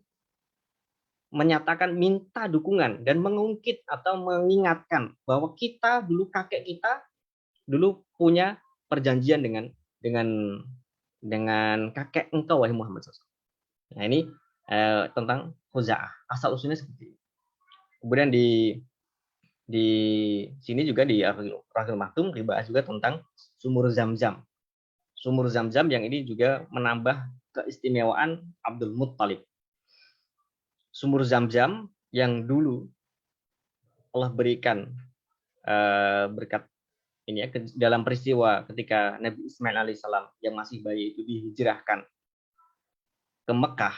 menyatakan minta dukungan dan mengungkit atau mengingatkan bahwa kita dulu, kakek kita dulu punya perjanjian dengan kakek engkau wahai Muhammad SAW. Nah, ini tentang Khuza'ah. Asal usulnya seperti ini. Kemudian di sini juga di Rahil Maktum dibahas juga tentang sumur Zam-Zam. Sumur Zam-Zam yang ini juga menambah keistimewaan Abdul Muttalib. Sumur Zam-Zam yang dulu Allah berikan berkat ini ya, dalam peristiwa ketika Nabi Ismail alaihissalam yang masih bayi itu dihijrahkan ke Mekah,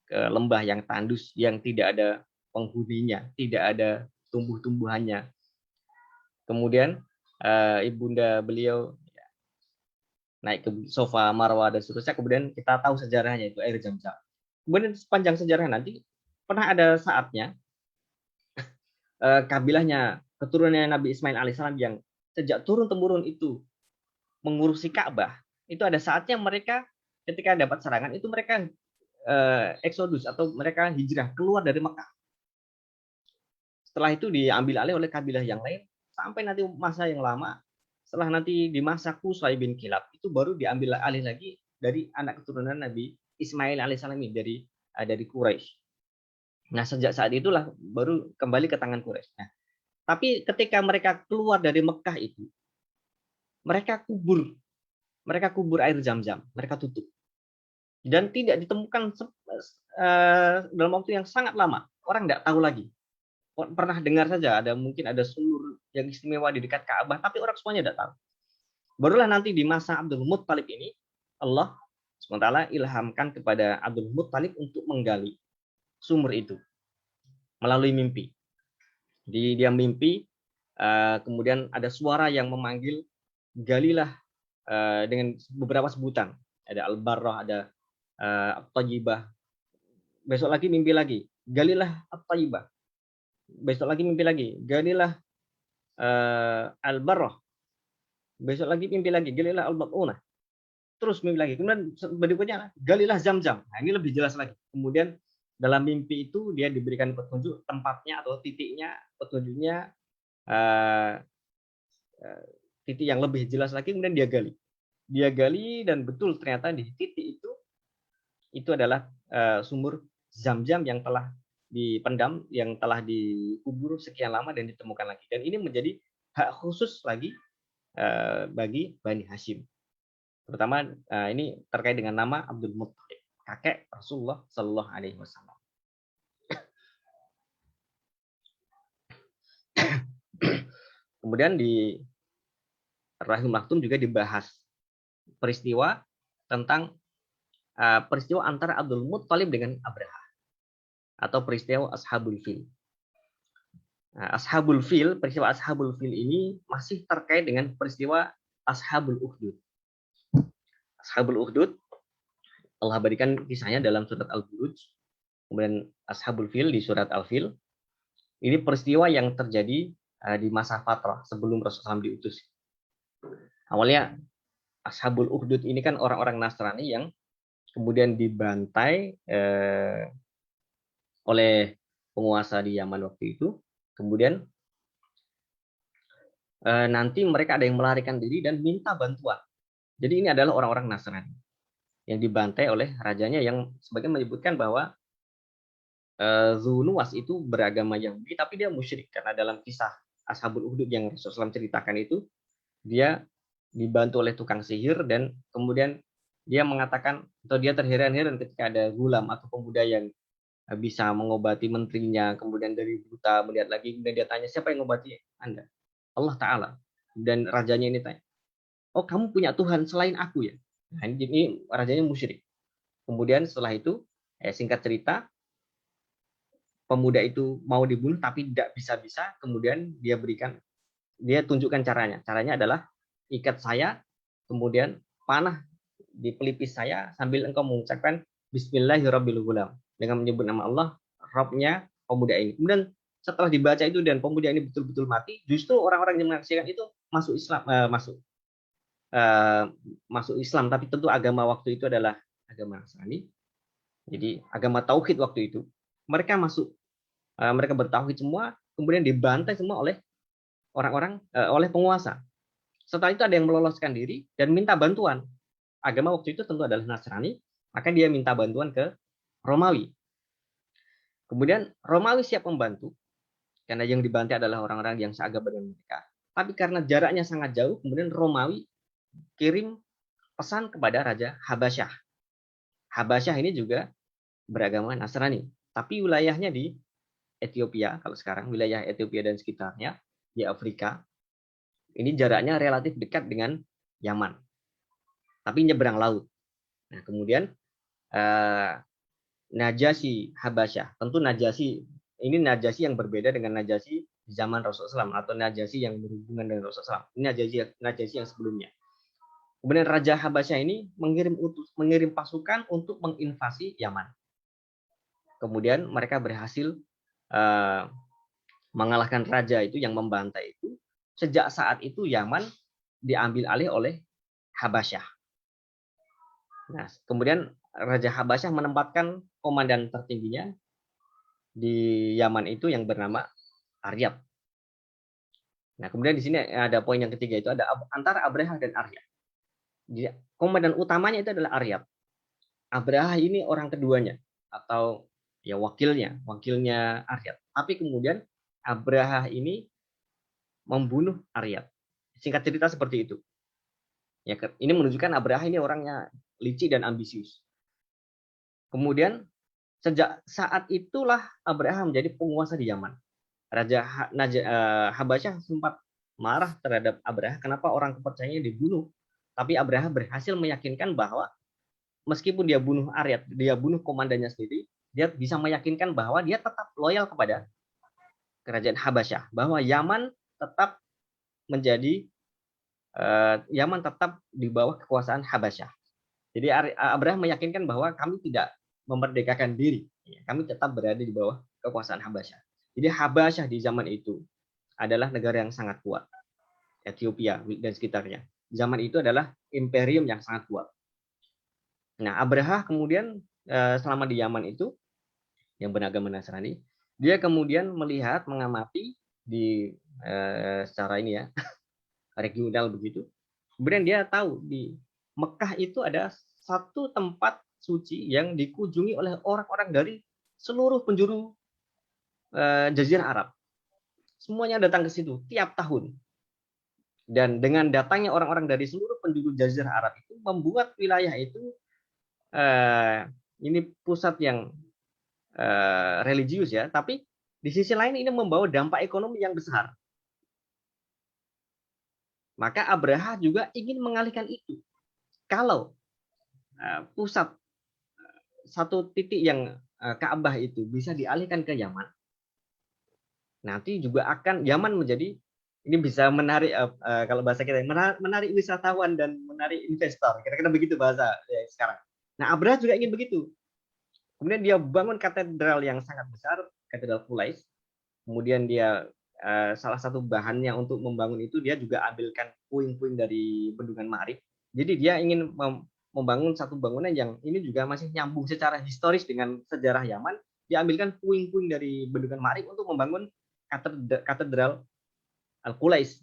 ke lembah yang tandus yang tidak ada penghuninya, tidak ada tumbuh-tumbuhannya. Kemudian ibunda beliau naik ke sofa Marwah dan seterusnya. Kemudian kita tahu sejarahnya itu air Zam-Zam. Kemudian sepanjang sejarah nanti pernah ada saatnya kabilahnya, keturunannya Nabi Ismail alaihissalam yang sejak turun temurun itu mengurusi Ka'bah, itu ada saatnya mereka ketika dapat serangan itu mereka eksodus atau mereka hijrah keluar dari Mekah. Setelah itu diambil alih oleh kabilah yang lain sampai nanti masa yang lama, setelah nanti di masa Qusay bin Kilab itu baru diambil alih lagi dari anak keturunan Nabi Ismail alaihissalam ini dari Quraisy. Nah, sejak saat itulah baru kembali ke tangan Quraisy. Nah, tapi ketika mereka keluar dari Mekah itu, mereka kubur air Zam-Zam, mereka tutup. Dan tidak ditemukan dalam waktu yang sangat lama. Orang tidak tahu lagi. Pernah dengar saja mungkin ada sumur yang istimewa di dekat Ka'bah, tapi orang semuanya tidak tahu. Barulah nanti di masa Abdul Muttalib ini Allah SWT ilhamkan kepada Abdul Muttalib untuk menggali sumur itu melalui mimpi. Dia mimpi, kemudian ada suara yang memanggil, galilah dengan beberapa sebutan. Ada Al-Barrah, ada At-Tayyibah. Besok lagi mimpi lagi, galilah At-Tayyibah. Besok lagi mimpi lagi, galilah Al-Barrah. Besok lagi mimpi lagi, galilah Al-Bat'unah. Terus mimpi lagi. Kemudian berikutnya, galilah Zam-Zam. Nah, ini lebih jelas lagi. Kemudian dalam mimpi itu dia diberikan petunjuk tempatnya atau titiknya, petunjuknya titik yang lebih jelas lagi, kemudian dia gali dan betul ternyata di titik itu adalah sumur Zam-Zam yang telah dipendam, yang telah dikubur sekian lama dan ditemukan lagi. Dan ini menjadi hak khusus lagi bagi Bani Hashim. Terutama ini terkait dengan nama Abdul Muttalib, kakek Rasulullah Shallallahu Alaihi Wasallam. Kemudian di Rahim Maktum juga dibahas peristiwa tentang peristiwa antara Abdul Muttalib dengan Abraha atau peristiwa Ashabul Fil. Nah, Ashabul Fil, peristiwa Ashabul Fil ini masih terkait dengan peristiwa Ashabul Ukhdud. Ashabul Ukhdud, Allah berikan kisahnya dalam surat Al-Buruj, kemudian Ashabul Fil di surat Al-Fil. Ini peristiwa yang terjadi di masa Fatrah sebelum Rasulullah SAW diutus. Awalnya Ashabul Ukhdud ini kan orang-orang Nasrani yang kemudian dibantai oleh penguasa di Yaman waktu itu. Kemudian nanti mereka ada yang melarikan diri dan minta bantuan. Jadi ini adalah orang-orang Nasrani yang dibantai oleh rajanya, yang sebagian menyebutkan bahwa Zunuwas itu beragama Yahudi tapi dia musyrik, karena dalam kisah Ashabul Ukhdud yang Rasulullah SAW ceritakan itu, dia dibantu oleh tukang sihir dan kemudian dia mengatakan, atau dia terheran-heran ketika ada gulam atau pemuda yang bisa mengobati menterinya, kemudian dari buta melihat lagi, kemudian dia tanya, siapa yang mengobati Anda? Allah Ta'ala. Dan rajanya ini tanya, oh kamu punya Tuhan selain aku ya? Nah, ini rajanya musyrik. Kemudian setelah itu, singkat cerita, pemuda itu mau dibunuh tapi tidak bisa-bisa, kemudian dia tunjukkan caranya. Caranya adalah ikat saya, kemudian panah di pelipis saya sambil engkau mengucapkan Bismillahirrahmanirrahim dengan menyebut nama Allah, Rabbnya pemuda ini. Kemudian setelah dibaca itu dan pemuda ini betul-betul mati, justru orang-orang yang menyaksikan itu masuk Islam, masuk Islam, tapi tentu agama waktu itu adalah agama Nasrani. Jadi agama tauhid waktu itu. Mereka masuk, mereka bertauhid semua, kemudian dibantai semua oleh orang-orang, oleh penguasa. Setelah itu ada yang meloloskan diri dan minta bantuan. Agama waktu itu tentu adalah Nasrani, maka dia minta bantuan ke Romawi. Kemudian Romawi siap membantu, karena yang dibantai adalah orang-orang yang seagama dengan mereka. Tapi karena jaraknya sangat jauh, kemudian Romawi kirim pesan kepada Raja Habasyah. Habasyah ini juga beragama Nasrani, tapi wilayahnya di Ethiopia, kalau sekarang wilayah Ethiopia dan sekitarnya, di Afrika, ini jaraknya relatif dekat dengan Yaman, tapi nyebrang laut. Nah, kemudian Najasyi Habasyah, tentu Najasyi ini Najasyi yang berbeda dengan Najasyi di zaman Rasulullah SAW, atau Najasyi yang berhubungan dengan Rasulullah SAW. Ini Najasyi yang sebelumnya. Kemudian Raja Habasyah ini mengirim pasukan untuk menginvasi Yaman. Kemudian mereka berhasil mengalahkan raja itu yang membantai itu. Sejak saat itu Yaman diambil alih oleh Habasyah. Nah, kemudian Raja Habasyah menempatkan komandan tertingginya di Yaman itu yang bernama Aryab. Nah, kemudian di sini ada poin yang ketiga, itu ada antara Abraha dan Aryab. Jadi, komandan utamanya itu adalah Aryab. Abraha ini orang keduanya atau ya wakilnya Aryab. Tapi kemudian Abraha ini membunuh Aryab. Singkat cerita seperti itu. Ya, ini menunjukkan Abraha ini orangnya licik dan ambisius. Kemudian sejak saat itulah Abraha menjadi penguasa di Yaman. Raja Habasyah sempat marah terhadap Abraha, kenapa orang kepercayaannya dibunuh. Tapi Abraha berhasil meyakinkan bahwa meskipun dia bunuh Aryab, dia bunuh komandannya sendiri, dia bisa meyakinkan bahwa dia tetap loyal kepada kerajaan Habasyah, bahwa Yaman tetap menjadi Yaman tetap di bawah kekuasaan Habasyah. Jadi Abraham meyakinkan bahwa kami tidak memerdekakan diri, kami tetap berada di bawah kekuasaan Habasyah. Jadi Habasyah di zaman itu adalah negara yang sangat kuat, Ethiopia dan sekitarnya. Zaman itu adalah imperium yang sangat kuat. Nah, Abraha kemudian selama di Yaman itu yang beragama Nasrani, dia kemudian melihat, mengamati di secara ini ya, regional begitu. Kemudian dia tahu di Mekah itu ada satu tempat suci yang dikunjungi oleh orang-orang dari seluruh penjuru Jazirah Arab. Semuanya datang ke situ tiap tahun. Dan dengan datangnya orang-orang dari seluruh penjuru Jazirah Arab itu membuat wilayah itu ini pusat yang religius ya, tapi di sisi lain ini membawa dampak ekonomi yang besar. Maka Abraha juga ingin mengalihkan itu. Kalau pusat satu titik yang Ka'bah itu bisa dialihkan ke Yaman, nanti juga akan Yaman menjadi ini bisa menarik kalau bahasa kita menarik wisatawan dan menarik investor. Kira-kira begitu bahasa ya, sekarang. Nah, Abraha juga ingin begitu. Kemudian dia bangun katedral yang sangat besar, Katedral Qulais. Kemudian dia salah satu bahannya untuk membangun itu dia juga ambilkan puing-puing dari bendungan Ma'rib. Jadi dia ingin membangun satu bangunan yang ini juga masih nyambung secara historis dengan sejarah Yaman. Dia ambilkan puing-puing dari bendungan Ma'rib untuk membangun katedral Al-Qulais.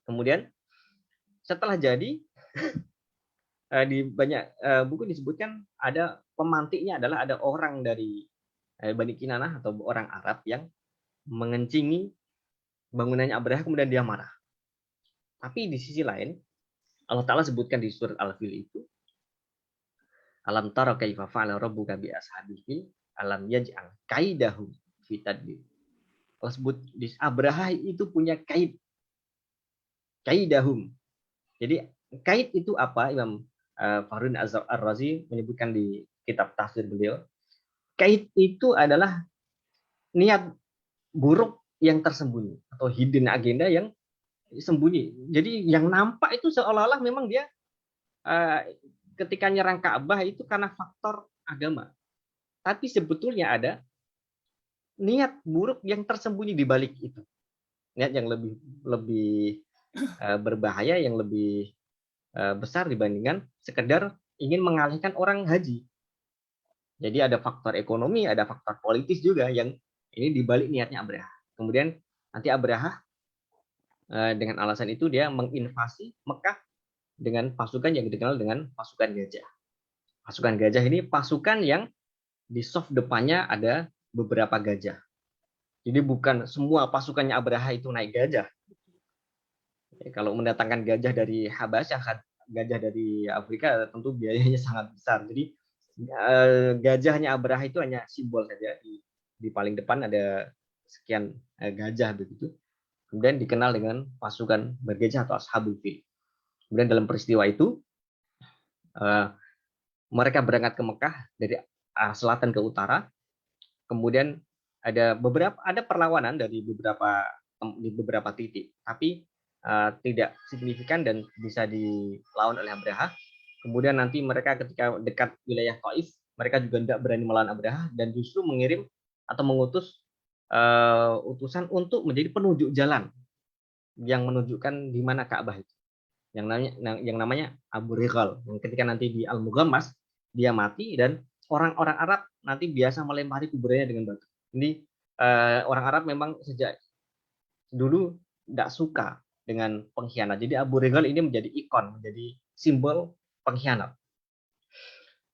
Kemudian setelah jadi di banyak buku disebutkan ada pemantiknya adalah ada orang dari Bani Kinanah atau orang Arab yang mengencingi bangunannya Abraha, kemudian dia marah. Tapi di sisi lain Allah Ta'ala sebutkan di surat Al-Fil itu, alam tara kaifa fa'ala rabbuka bi ashabil fil alam yaj'al kaidahum fi tadbir. Allah sebut di Abraha itu punya kaidahum. Jadi kaid itu apa? Imam Fahrudin Ar-Razi menyebutkan di kitab tafsir beliau, kaid itu adalah niat buruk yang tersembunyi atau hidden agenda yang sembunyi. Jadi yang nampak itu seolah-olah memang dia ketika nyerang Ka'bah itu karena faktor agama. Tapi sebetulnya ada niat buruk yang tersembunyi di balik itu. Niat yang lebih berbahaya, yang lebih besar dibandingkan sekedar ingin mengalihkan orang haji. Jadi ada faktor ekonomi, ada faktor politis juga yang ini dibalik niatnya Abraha. Kemudian nanti Abraha dengan alasan itu dia menginvasi Mekah dengan pasukan yang dikenal dengan pasukan gajah. Pasukan gajah ini pasukan yang di soft depannya ada beberapa gajah. Jadi bukan semua pasukannya Abraha itu naik gajah. Kalau mendatangkan gajah dari Habasyah, gajah dari Afrika tentu biayanya sangat besar. Jadi gajahnya Abraha itu hanya simbol saja. Di paling depan ada sekian gajah begitu. Kemudian dikenal dengan pasukan bergajah atau Ashabul Fil. Kemudian dalam peristiwa itu mereka berangkat ke Mekah dari arah selatan ke utara. Kemudian ada perlawanan di beberapa titik, tapi tidak signifikan dan bisa dilawan oleh Abraha. Kemudian nanti mereka ketika dekat wilayah Taif, mereka juga tidak berani melawan Abraha dan justru mengirim atau mengutus utusan untuk menjadi penunjuk jalan yang menunjukkan di mana Ka'bah itu. Yang namanya Abu Rigal. Yang ketika nanti di Al-Mughammas dia mati dan orang-orang Arab nanti biasa melempari kuburannya dengan batu. Ini orang Arab memang sejak dulu tidak suka dengan pengkhianat. Jadi Abu Rigal ini menjadi ikon, menjadi simbol pengkhianat.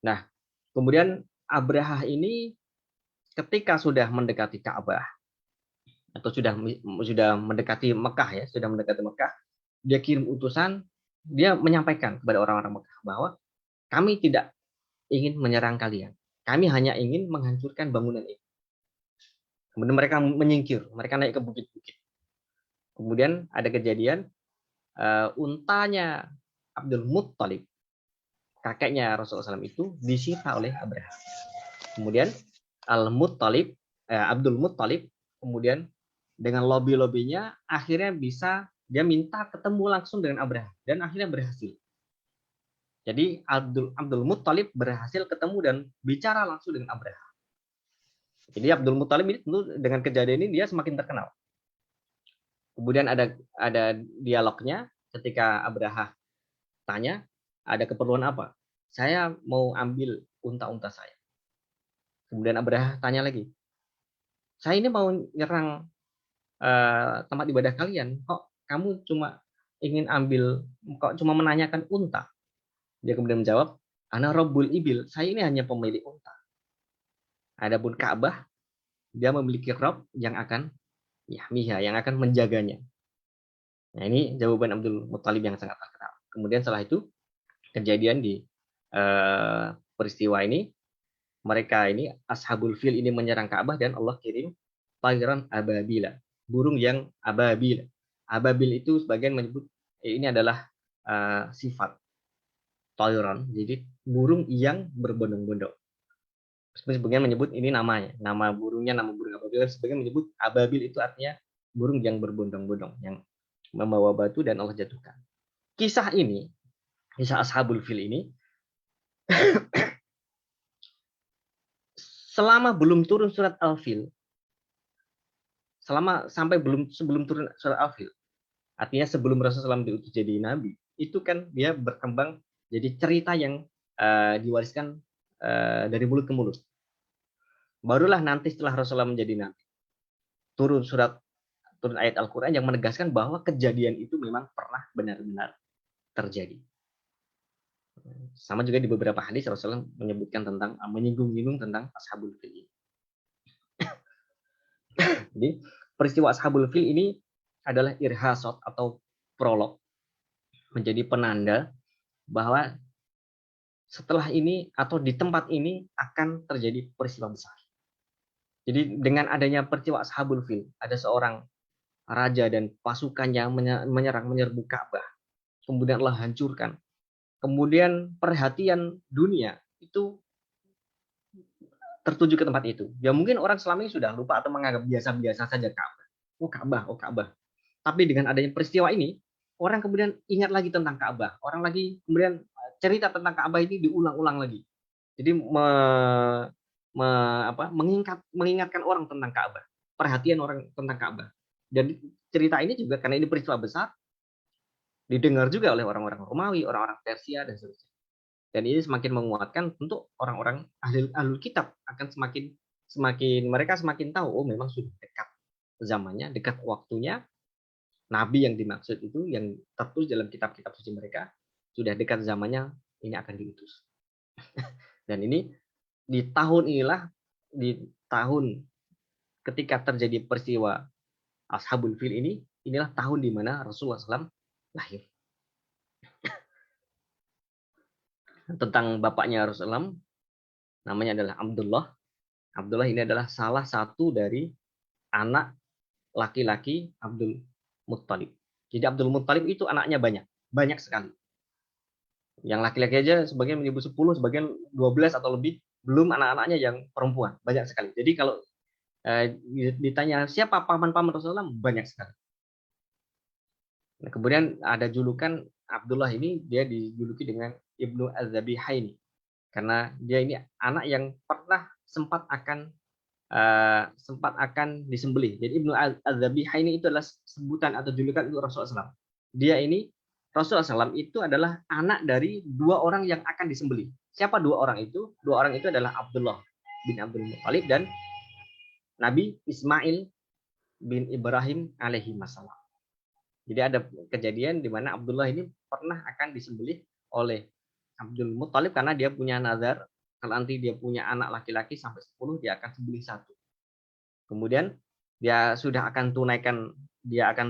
Nah, kemudian Abraha ini ketika sudah mendekati Ka'bah atau sudah mendekati Mekah ya, dia kirim utusan, dia menyampaikan kepada orang-orang Mekah bahwa kami tidak ingin menyerang kalian. Kami hanya ingin menghancurkan bangunan ini. Kemudian mereka menyingkir, mereka naik ke bukit-bukit. Kemudian ada kejadian untanya Abdul Muttalib, kakeknya Rasulullah SAW itu disita oleh Abraha. Kemudian Abdul Muttalib kemudian dengan lobby-lobbynya akhirnya bisa dia minta ketemu langsung dengan Abraha dan akhirnya berhasil. Jadi Abdul Muttalib berhasil ketemu dan bicara langsung dengan Abraha. Jadi Abdul Muttalib ini tentu dengan kejadian ini dia semakin terkenal. Kemudian ada dialognya ketika Abraha tanya, ada keperluan apa? Saya mau ambil unta-unta saya. Kemudian Abraha tanya lagi, saya ini mau nyerang tempat ibadah kalian, kok kamu cuma ingin kok cuma menanyakan unta? Dia kemudian menjawab, ana Rabbul Ibil, saya ini hanya pemilik unta. Adapun Ka'bah, dia memiliki Rabb yang akan yahmiha, yang akan menjaganya. Nah, ini jawaban Abdul Muttalib yang sangat terkenal. Kemudian setelah itu kejadian di peristiwa ini, mereka ini Ashabul Fil ini menyerang Ka'bah dan Allah kirim tayran ababila, burung yang ababil. Ababil itu sebagian menyebut ini adalah sifat tayran, jadi burung yang berbondong-bondong. Sebagian menyebut ini namanya, nama burungnya nama burung ababil. Sebagian menyebut ababil itu artinya burung yang berbondong-bondong, yang membawa batu dan Allah jatuhkan. Kisah ini, kisah Ashabul Fil ini, selama belum turun surat Al-Fil, sebelum turun surat Al-Fil, artinya sebelum Rasulullah SAW diutus jadi nabi, itu kan dia berkembang jadi cerita yang diwariskan dari mulut ke mulut. Barulah nanti setelah Rasulullah menjadi nabi, turun ayat Al-Quran yang menegaskan bahwa kejadian itu memang pernah benar-benar terjadi. Sama juga di beberapa hadis Rasulullah menyebutkan tentang menyinggung-nyinggung tentang Ashabul Fil. Jadi peristiwa Ashabul Fil ini adalah irhasot atau prolog, menjadi penanda bahwa setelah ini atau di tempat ini akan terjadi peristiwa besar. Jadi dengan adanya peristiwa Ashabul Fil, ada seorang raja dan pasukannya menyerbu Ka'bah. Kemudian Allah hancurkan. Kemudian perhatian dunia itu tertuju ke tempat itu. Ya mungkin orang selama ini sudah lupa atau menganggap biasa-biasa saja Ka'bah. Oh Ka'bah, oh Ka'bah. Tapi dengan adanya peristiwa ini, orang kemudian ingat lagi tentang Ka'bah. Orang lagi kemudian cerita tentang Ka'bah ini diulang-ulang lagi. Jadi mengingatkan orang tentang Ka'bah, perhatian orang tentang Ka'bah. Dan cerita ini juga karena ini peristiwa besar, didengar juga oleh orang-orang Romawi, orang-orang Persia dan seterusnya. Dan ini semakin menguatkan untuk orang-orang ahlul kitab akan mereka semakin tahu, oh memang sudah dekat zamannya, dekat waktunya. Nabi yang dimaksud itu yang tertulis dalam kitab-kitab suci mereka sudah dekat zamannya, ini akan diutus. Dan ini di tahun ketika terjadi peristiwa Ashabul Fil ini, inilah tahun di mana Rasulullah SAW lahir. Tentang bapaknya Rasulullah, namanya adalah Abdullah. Abdullah ini adalah salah satu dari anak laki-laki Abdul Muttalib. Jadi Abdul Muttalib itu anaknya banyak sekali. Yang laki-laki aja sebagian menyebut 10, sebagian 12 atau lebih, belum anak-anaknya yang perempuan, banyak sekali. Jadi kalau ditanya siapa paman-paman Rasulullah, banyak sekali. Nah, kemudian ada julukan Abdullah ini, dia dijuluki dengan Ibnu Az-Zabihaini karena dia ini anak yang pernah sempat akan disembelih. Jadi Ibnu Az-Zabihaini itu adalah sebutan atau julukan untuk Rasulullah SAW. Dia ini Rasulullah SAW itu adalah anak dari dua orang yang akan disembelih. Siapa dua orang itu? Dua orang itu adalah Abdullah bin Abdul Muttalib dan Nabi Ismail bin Ibrahim alaihi wassalam. Jadi ada kejadian di mana Abdullah ini pernah akan disembelih oleh Abdul Muttalib karena dia punya nazar kalau nanti dia punya anak laki-laki sampai 10 dia akan sembelih satu. Kemudian dia akan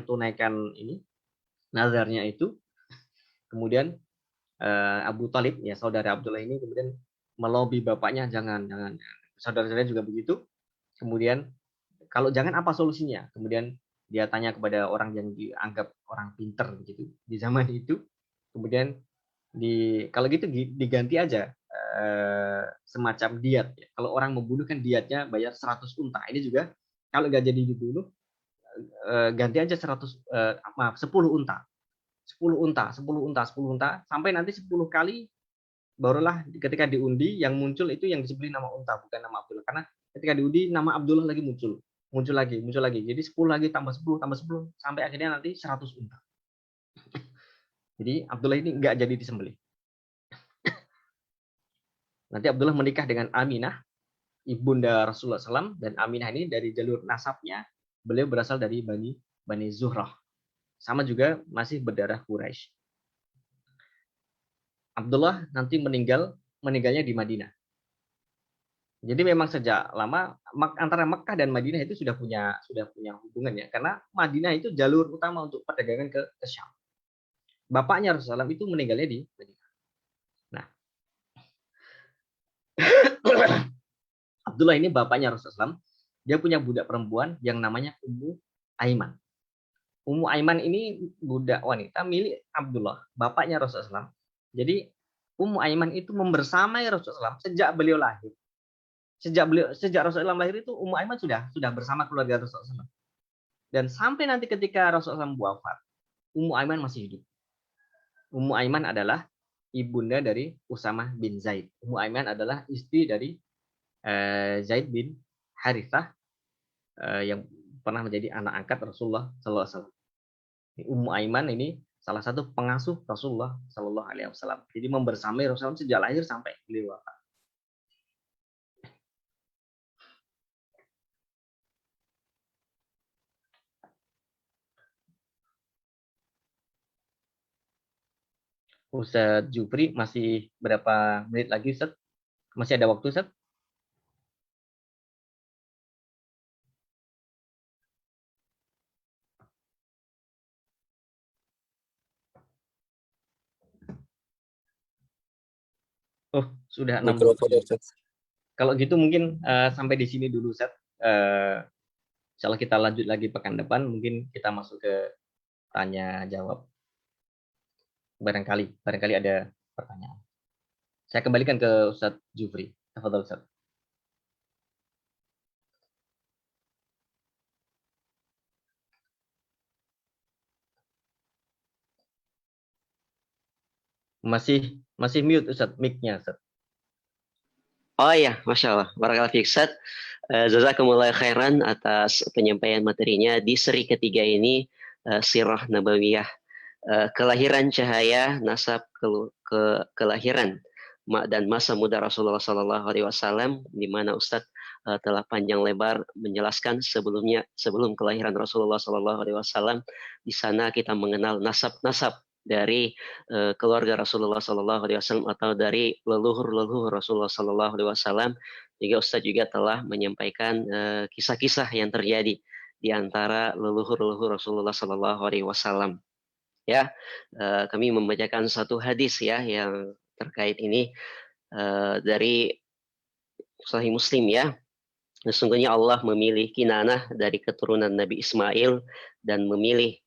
tunaikan ini nazarnya itu. Kemudian Abu Talib ya saudara Abdullah ini kemudian melobi bapaknya jangan. Saudara-saudaranya juga begitu. Kemudian kalau jangan apa solusinya? Kemudian dia tanya kepada orang yang dianggap orang pinter begitu di zaman itu. Kemudian kalau gitu diganti aja semacam diat. Ya. Kalau orang membunuh kan diatnya bayar 100 unta. Ini juga kalau nggak jadi dibunuh ganti aja 10 unta. 10 unta sampai nanti 10 kali barulah ketika diundi yang muncul itu yang disebut nama unta bukan nama Abdullah karena ketika diundi nama Abdullah lagi muncul lagi jadi 10 lagi tambah 10 sampai akhirnya nanti 100 unta. Jadi Abdullah ini nggak jadi disembelih. Nanti Abdullah menikah dengan Aminah ibunda Rasulullah SAW dan Aminah ini dari jalur nasabnya beliau berasal dari Bani Zuhrah. Sama juga masih berdarah Quraisy. Abdullah nanti meninggalnya di Madinah. Jadi memang sejak lama antara Mekah dan Madinah itu sudah punya hubungan ya, karena Madinah itu jalur utama untuk perdagangan ke Syam. Bapaknya Rasulullah SAW itu meninggalnya di Madinah. Nah, Abdullah ini bapaknya Rasulullah SAW, dia punya budak perempuan yang namanya Ummu Aiman. Ummu Aiman ini budak wanita milik Abdullah, bapaknya Rasulullah SAW. Jadi Ummu Aiman itu membersamai Rasulullah SAW sejak beliau lahir. Sejak Rasulullah lahir itu Ummu Aiman sudah bersama keluarga Rasulullah SAW. Dan sampai nanti ketika Rasulullah SAW wafat, Ummu Aiman masih hidup. Ummu Aiman adalah ibunda dari Usamah bin Zaid. Ummu Aiman adalah istri dari Zaid bin Harithah yang pernah menjadi anak angkat Rasulullah SAW. Ummu Aiman ini salah satu pengasuh Rasulullah SAW. Jadi membersamai Rasulullah sejak lahir sampai beliau wafat. Ustadz Jufri, masih berapa menit lagi, Ustadz? Masih ada waktu, Ustadz? Oh, sudah 60. Kalau gitu mungkin sampai di sini dulu, Ustadz. Insya kita lanjut lagi pekan depan, mungkin kita masuk ke tanya jawab. Barangkali ada pertanyaan. Saya kembalikan ke Ustadz Jufri. Tafadhol, Ustadz. Masih mute Ustadz, mic-nya, Ustadz. Oh iya, Masya Allah. Barakallahu fiik, Ustaz. Jazakumullah khairan atas penyampaian materinya di seri ketiga ini, Sirah Nabawiyah. Kelahiran cahaya, nasab kelahiran dan masa muda Rasulullah SAW, di mana Ustadz telah panjang lebar menjelaskan sebelum kelahiran Rasulullah SAW. Di sana kita mengenal nasab-nasab dari keluarga Rasulullah SAW atau dari leluhur Rasulullah SAW. Juga Ustadz juga telah menyampaikan kisah-kisah yang terjadi di antara leluhur Rasulullah SAW. Ya, kami membacakan satu hadis ya yang terkait ini dari Sahih Muslim ya. Sesungguhnya Allah memilih Kinanah dari keturunan Nabi Ismail dan memilih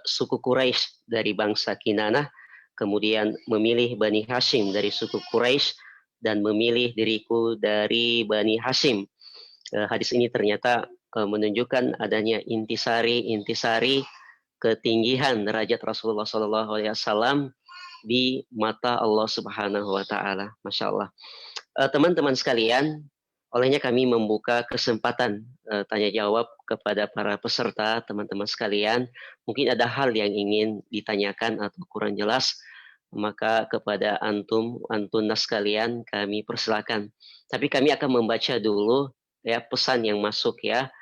suku Quraisy dari bangsa Kinanah, kemudian memilih Bani Hashim dari suku Quraisy dan memilih diriku dari Bani Hashim. Hadis ini ternyata menunjukkan adanya intisari ketinggian derajat Rasulullah SAW di mata Allah Subhanahu Wa Taala. Masya Allah. Teman-teman sekalian, olehnya kami membuka kesempatan tanya jawab kepada para peserta, teman-teman sekalian. Mungkin ada hal yang ingin ditanyakan atau kurang jelas, maka kepada antunas sekalian kami persilakan. Tapi kami akan membaca dulu ya pesan yang masuk ya.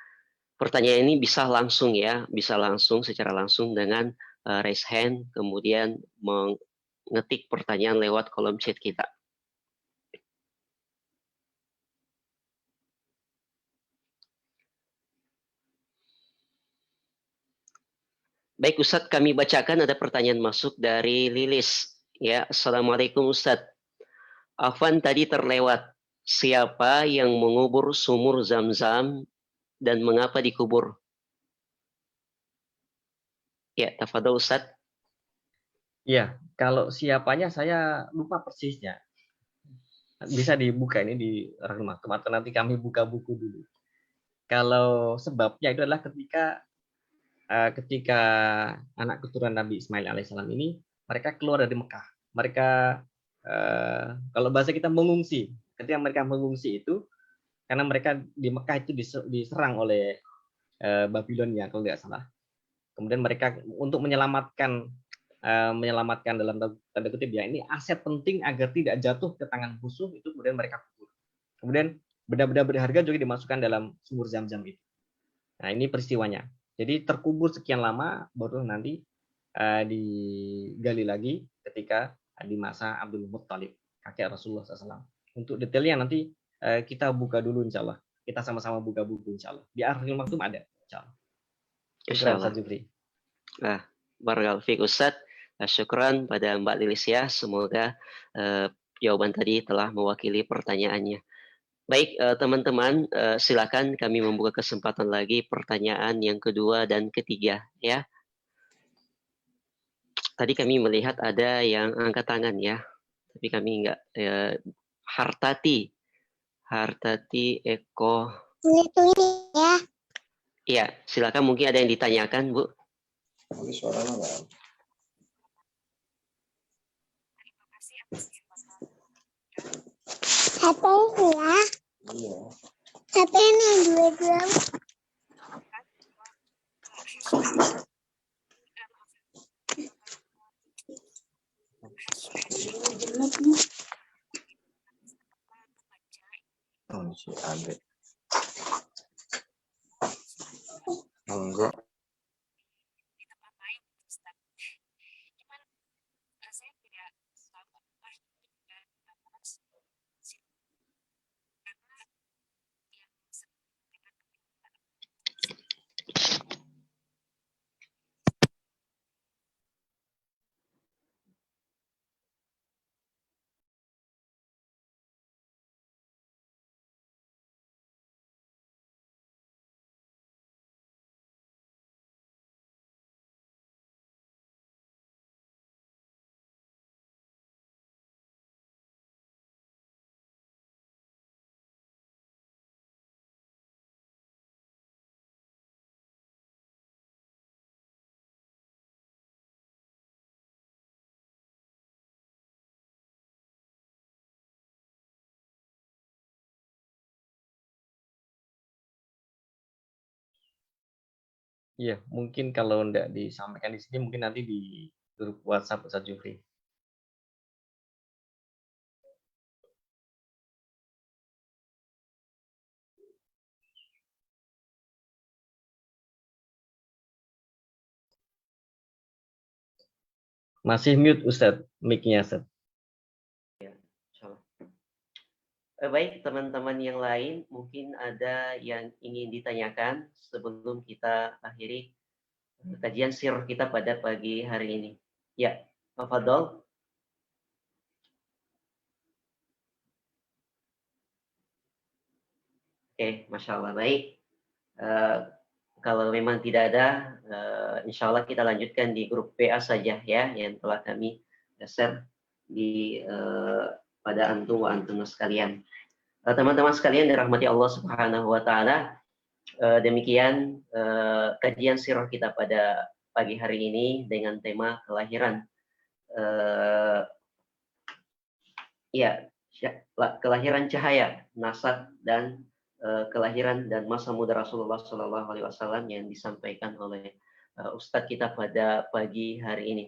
Pertanyaan ini bisa langsung ya, bisa langsung secara langsung dengan raise hand, kemudian mengetik pertanyaan lewat kolom chat kita. Baik Ustadz, kami bacakan ada pertanyaan masuk dari Lilis. Ya, Assalamualaikum Ustadz. Afwan tadi terlewat. Siapa yang mengubur sumur Zam-Zam dan mengapa dikubur? Ya, tafadhol Ustadz. Ya, kalau siapanya saya lupa persisnya. Bisa dibuka ini di rumah atau nanti kami buka buku dulu. Kalau sebabnya itu adalah ketika anak keturunan Nabi Ismail alaihissalam ini mereka keluar dari Mekah. Mereka kalau bahasa kita mengungsi. Ketika mereka mengungsi itu karena mereka di Mekah itu diserang oleh Babilonia kalau tidak salah. Kemudian mereka untuk menyelamatkan dalam tanda kutip ya, ini aset penting agar tidak jatuh ke tangan musuh, itu kemudian mereka kubur. Kemudian benda-benda berharga juga dimasukkan dalam sumur Zam-Zam itu. Nah, ini peristiwanya. Jadi terkubur sekian lama baru nanti digali lagi ketika di masa Abdul Muttalib, kakek Rasulullah SAW. Untuk detailnya nanti kita buka dulu insya Allah. Kita sama-sama buka buku insya Allah. Di Akhirul Maktum ada insya Allah. Syukran Ustaz Jufri. Barakallahu fiik Ustaz. Syukran pada Mbak Lilis ya. Semoga jawaban tadi telah mewakili pertanyaannya. Baik teman-teman, silakan kami membuka kesempatan lagi pertanyaan yang kedua dan ketiga ya. Tadi kami melihat ada yang angkat tangan ya, tapi kami enggak. Hartati Eko. Ini ya. Iya, silakan mungkin ada yang ditanyakan Bu. Tapi suaranya nggak. HP ini ya. Iya. HP ini dua-dua. Oh, si Ade. Enggak. Iya, mungkin kalau enggak disampaikan di sini, mungkin nanti di grup WhatsApp Ustaz Jufri. Masih mute Ustaz, mic-nya Ustaz. Baik, teman-teman yang lain, mungkin ada yang ingin ditanyakan sebelum kita akhiri kajian sirah kita pada pagi hari ini. Ya, tafadhol. Oke, Masya Allah, baik. Kalau memang tidak ada, insya Allah kita lanjutkan di grup PA saja ya, yang telah kami share di pada antum wa antum sekalian. Teman-teman sekalian dirahmati Allah Subhanahu wa taala, demikian kajian sirah kita pada pagi hari ini dengan tema kelahiran. Kelahiran cahaya, nasab dan kelahiran dan masa muda Rasulullah Shallallahu Alaihi Wasallam yang disampaikan oleh Ustadz kita pada pagi hari ini.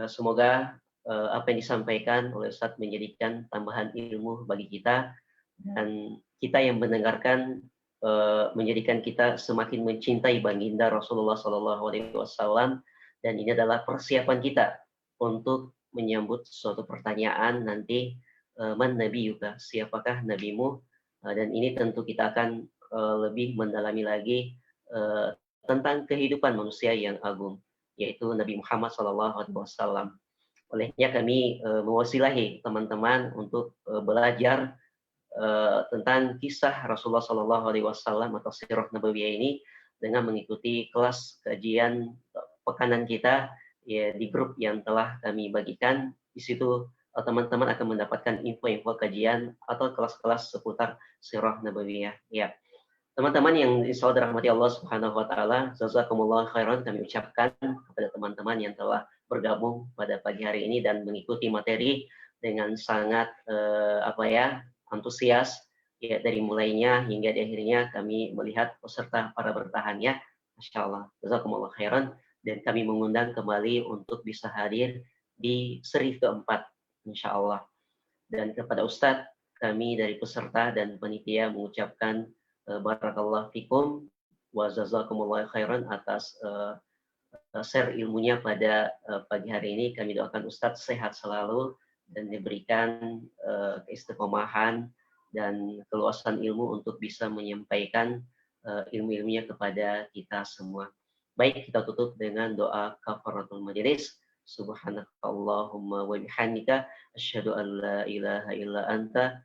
Semoga apa yang disampaikan oleh Ustadz menjadikan tambahan ilmu bagi kita, dan kita yang mendengarkan menjadikan kita semakin mencintai baginda Rasulullah Shallallahu Alaihi Wasallam, dan ini adalah persiapan kita untuk menyambut suatu pertanyaan nanti, man nabiyuka, siapakah nabimu, dan ini tentu kita akan lebih mendalami lagi tentang kehidupan manusia yang agung, yaitu Nabi Muhammad Shallallahu Alaihi Wasallam. Olehnya kami mewasilahi teman-teman untuk belajar tentang kisah Rasulullah Shallallahu Alaihi Wasallam atau sirah nabawiyah ini dengan mengikuti kelas kajian pekanan kita ya di grup yang telah kami bagikan. Di situ teman-teman akan mendapatkan info-info kajian atau kelas-kelas seputar sirah nabawiyah. Ya, teman-teman yang insya Allah dirahmati Allah Subhanahu Wa Taala, jazakumullah khairan kami ucapkan kepada teman-teman yang telah bergabung pada pagi hari ini dan mengikuti materi dengan sangat antusias ya, dari mulainya hingga di akhirnya kami melihat peserta para bertahannya, Masya Allah, jazakumullah khairan, dan kami mengundang kembali untuk bisa hadir di seri keempat, Insya Allah. Dan kepada Ustadz, kami dari peserta dan panitia mengucapkan barakallahu fikum wa jazakumullah khairan atas share ilmunya pada pagi hari ini. Kami doakan Ustadz sehat selalu dan diberikan keistiqomahan dan keluasan ilmu untuk bisa menyampaikan ilmu-ilmunya kepada kita semua. Baik, kita tutup dengan doa kafaratul majelis. Subhanakallahumma wa bihamdika asyhadu an la ilaha illa anta.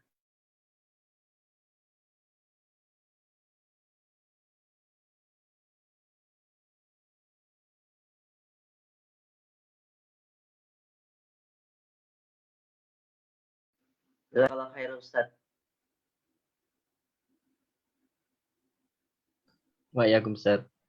Jazakallahu khairan Ustaz. Waalaikumsalam.